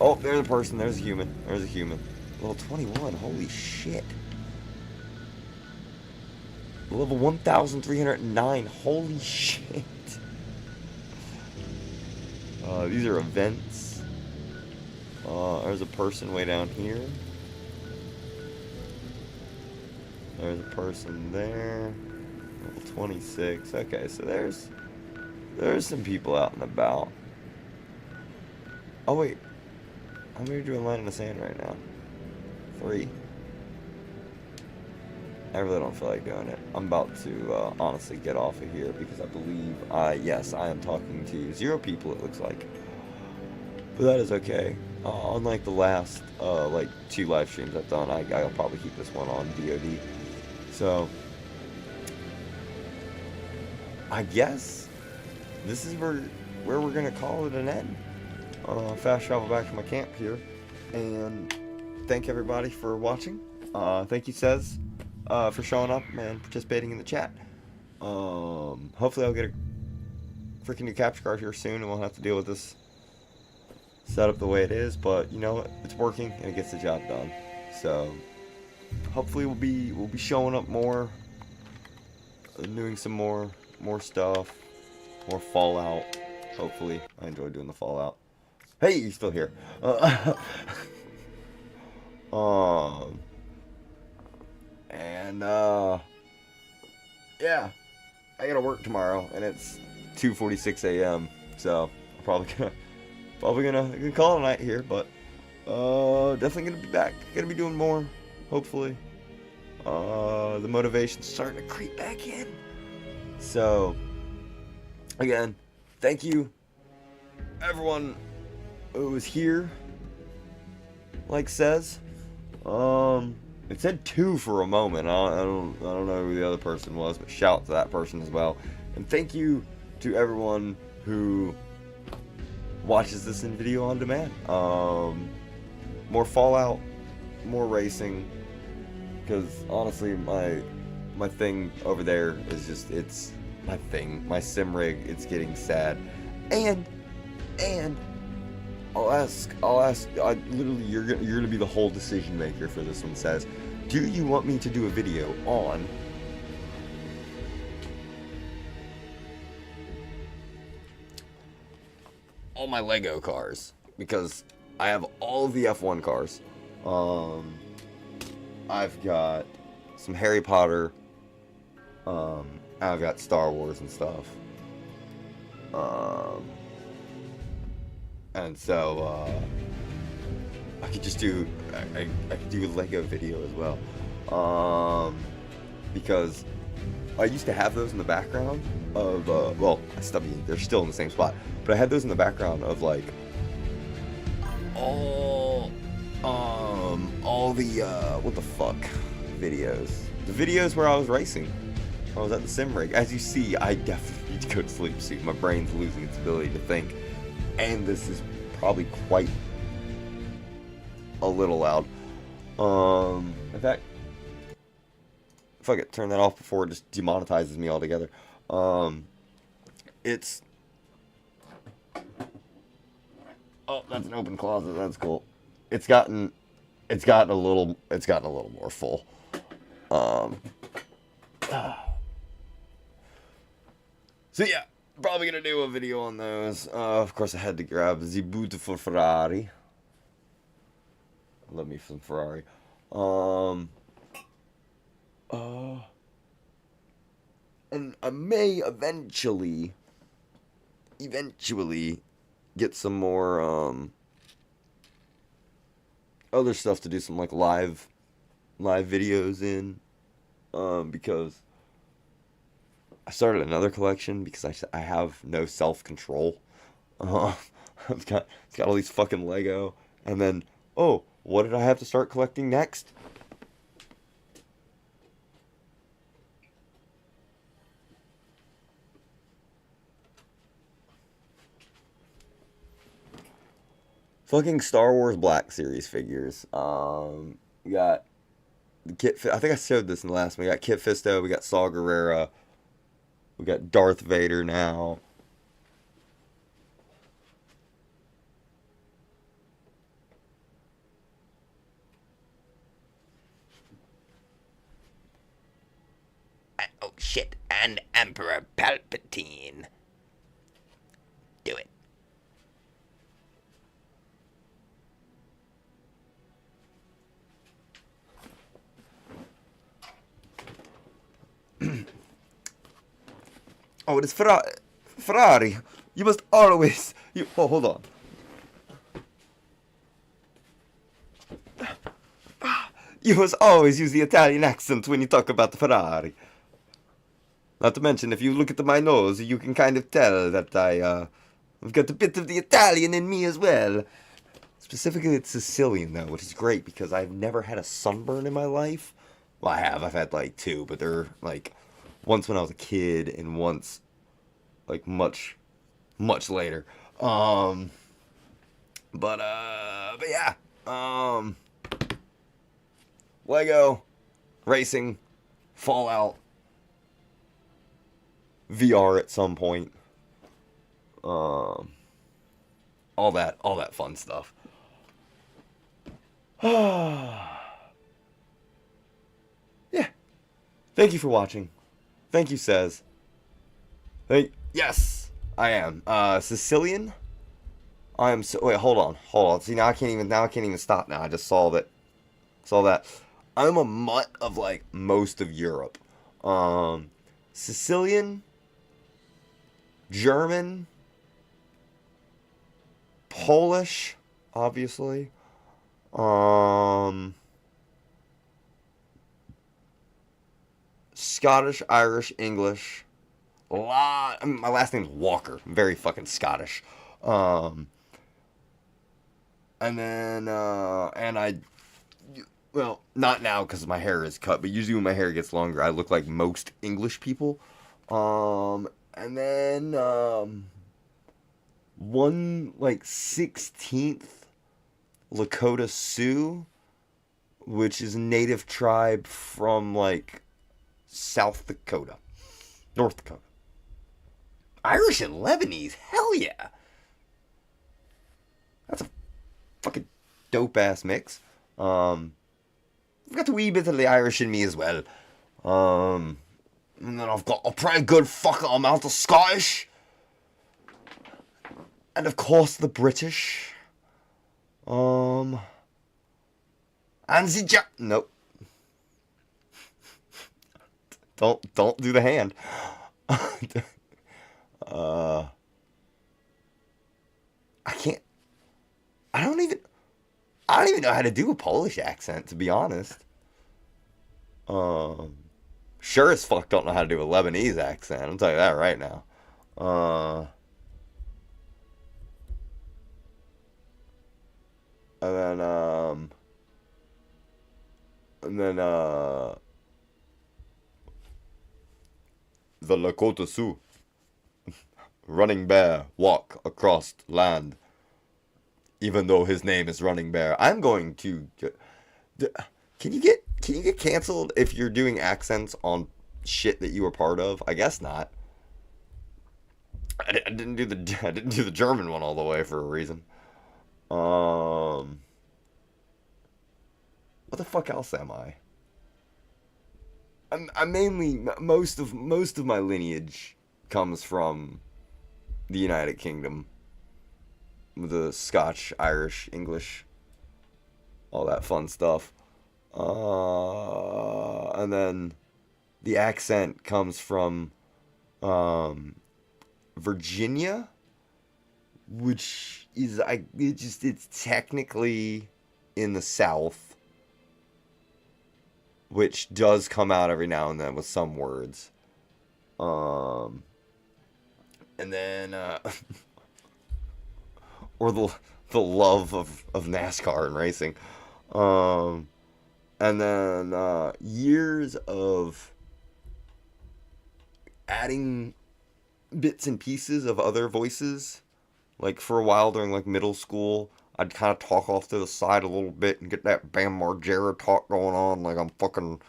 A: oh, there's a person. There's a human. There's a human. Level 21. Holy shit. Level 1,309. Holy shit. These are events. There's a person way down here. There's a person there. Level 26. Okay, so there's some people out and about. Oh wait. How many are doing line in the sand right now? 3. I really don't feel like doing it. I'm about to honestly get off of here because I believe, yes, I am talking to 0 people, it looks like. But that is okay. Unlike the last, like, 2 live streams I've done, I'll probably keep this one on VOD. So, I guess this is where we're going to call it an end. Fast travel back to my camp here. And thank everybody for watching. Thank you, Cez. For showing up and participating in the chat. Hopefully I'll get a freaking new capture card here soon and we'll have to deal with this setup the way it is, but you know what? It's working and it gets the job done. So hopefully we'll be showing up more, doing some more stuff, more Fallout. Hopefully. I enjoy doing the Fallout. Hey, you're still here. And yeah, I gotta work tomorrow, and it's 2:46 a.m. So I'm probably gonna call it a night here, but definitely gonna be back. Gonna be doing more, hopefully. The motivation's starting to creep back in. So again, thank you everyone who was here. Like says, it said 2 for a moment. I don't know who the other person was, but shout to that person as well. And thank you to everyone who watches this in video on demand. More Fallout, more racing, because honestly, my thing over there is just, it's my thing, my sim rig. It's getting sad, and And literally, you're gonna be the whole decision maker for this one. Says, do you want me to do a video on all my Lego cars? Because I have all of the F1 cars. I've got some Harry Potter. I've got Star Wars and stuff. And so I could just do I could do a Lego video as well. Because I used to have those in the background of well, they're still in the same spot, but I had those in the background of like all the what the fuck videos. The videos where I was racing. I was at the sim rig. As you see, I definitely need to go to sleep soon. My brain's losing its ability to think. And this is probably quite a little loud. In fact, fuck it, turn that off before it just demonetizes me altogether. It's... Oh, that's an open closet. That's cool. It's gotten a little more full. So yeah, probably gonna do a video on those. Of course, I had to grab the beautiful Ferrari. Love me some Ferrari. And I may eventually get some more other stuff to do, some like live videos in, because I started another collection because I have no self-control. It's got all these fucking Lego, and then what did I have to start collecting next? Fucking Star Wars Black Series figures. We got the Kit. I think I showed this in the last one. We got Kit Fisto. We got Saw Gerrera. We got Darth Vader now. Oh shit! And Emperor Palpatine. Do it. Oh, it is Ferrari. You must always... hold on. You must always use the Italian accent when you talk about the Ferrari. Not to mention, if you look at my nose, you can kind of tell that I've got a bit of the Italian in me as well. Specifically, it's Sicilian, though, which is great because I've never had a sunburn in my life. Well, I have. I've had, like, two, but they're, like... Once when I was a kid, and once, like, much later. But yeah. Lego, racing, Fallout, VR at some point. All that fun stuff. Yeah. Thank you for watching. Thank you, Says. Yes, I am. Sicilian? I am so... Wait, hold on. See, now I can't even stop now. I just saw that. I'm a mutt of, like, most of Europe. Sicilian, German, Polish, obviously. Scottish, Irish, English. My last name's Walker. I'm very fucking Scottish. And then, well, not now because my hair is cut, but usually when my hair gets longer, I look like most English people. And then, 1/16th Lakota Sioux, which is a native tribe from, like, South Dakota. North Dakota. Irish and Lebanese? Hell yeah! fucking dope ass mix. I've got the wee bit of the Irish in me as well. And then I've got a pretty good fucking amount of Scottish. And of course the British. And the nope. Don't do the hand. I can't. I don't even know how to do a Polish accent, to be honest. Sure as fuck don't know how to do a Lebanese accent. I'll tell you that right now. And then the Lakota Sioux. Running Bear, walk across land. Even though his name is Running Bear. I'm going to... Can you get canceled if you're doing accents on shit that you were part of? I guess not. I didn't do the German one all the way for a reason. What the fuck else am I? I'm mainly most of my lineage comes from the United Kingdom. The Scotch, Irish, English, all that fun stuff. And then the accent comes from Virginia, which is it's technically in the South, which does come out every now and then with some words. And then or the love of NASCAR and racing. And then years of adding bits and pieces of other voices. Like for a while during like middle school, I'd kind of talk off to the side a little bit and get that Bam Margera talk going on, like I'm fucking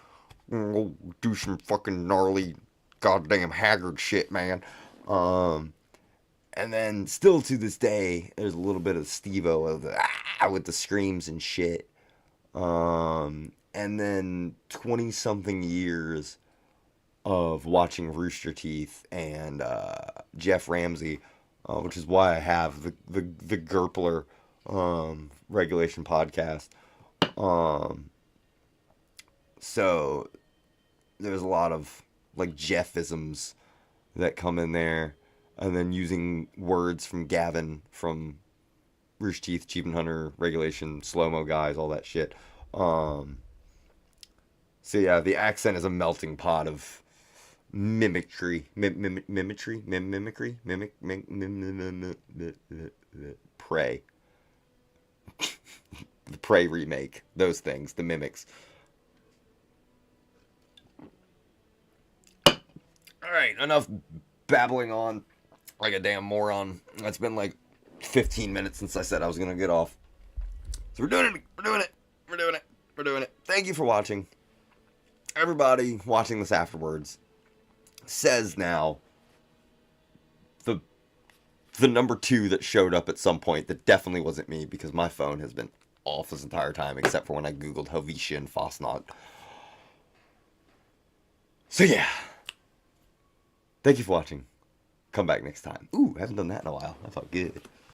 A: do some fucking gnarly goddamn Haggard shit, man. And then still to this day, there's a little bit of Steve-O of the with the screams and shit. And then 20-something years of watching Rooster Teeth and Jeff Ramsey, which is why I have the Gerpler regulation podcast. So there's a lot of like Jeffisms that come in there, and then using words from Gavin from Rooster Teeth, Cheap and Hunter, regulation, slow-mo guys, all that shit. So yeah, the accent is a melting pot of mimicry, Prey. The Prey remake, those things, the mimics. Alright, enough babbling on like a damn moron. It's been like 15 minutes since I said I was gonna get off. So we're doing it. Thank you for watching. Everybody watching this afterwards says now the number 2 that showed up at some point that definitely wasn't me, because my phone has been off this entire time except for when I googled Helvetia and Fosnot. So yeah, thank you for watching. Come back next time. Ooh, I haven't done that in a while. That felt good.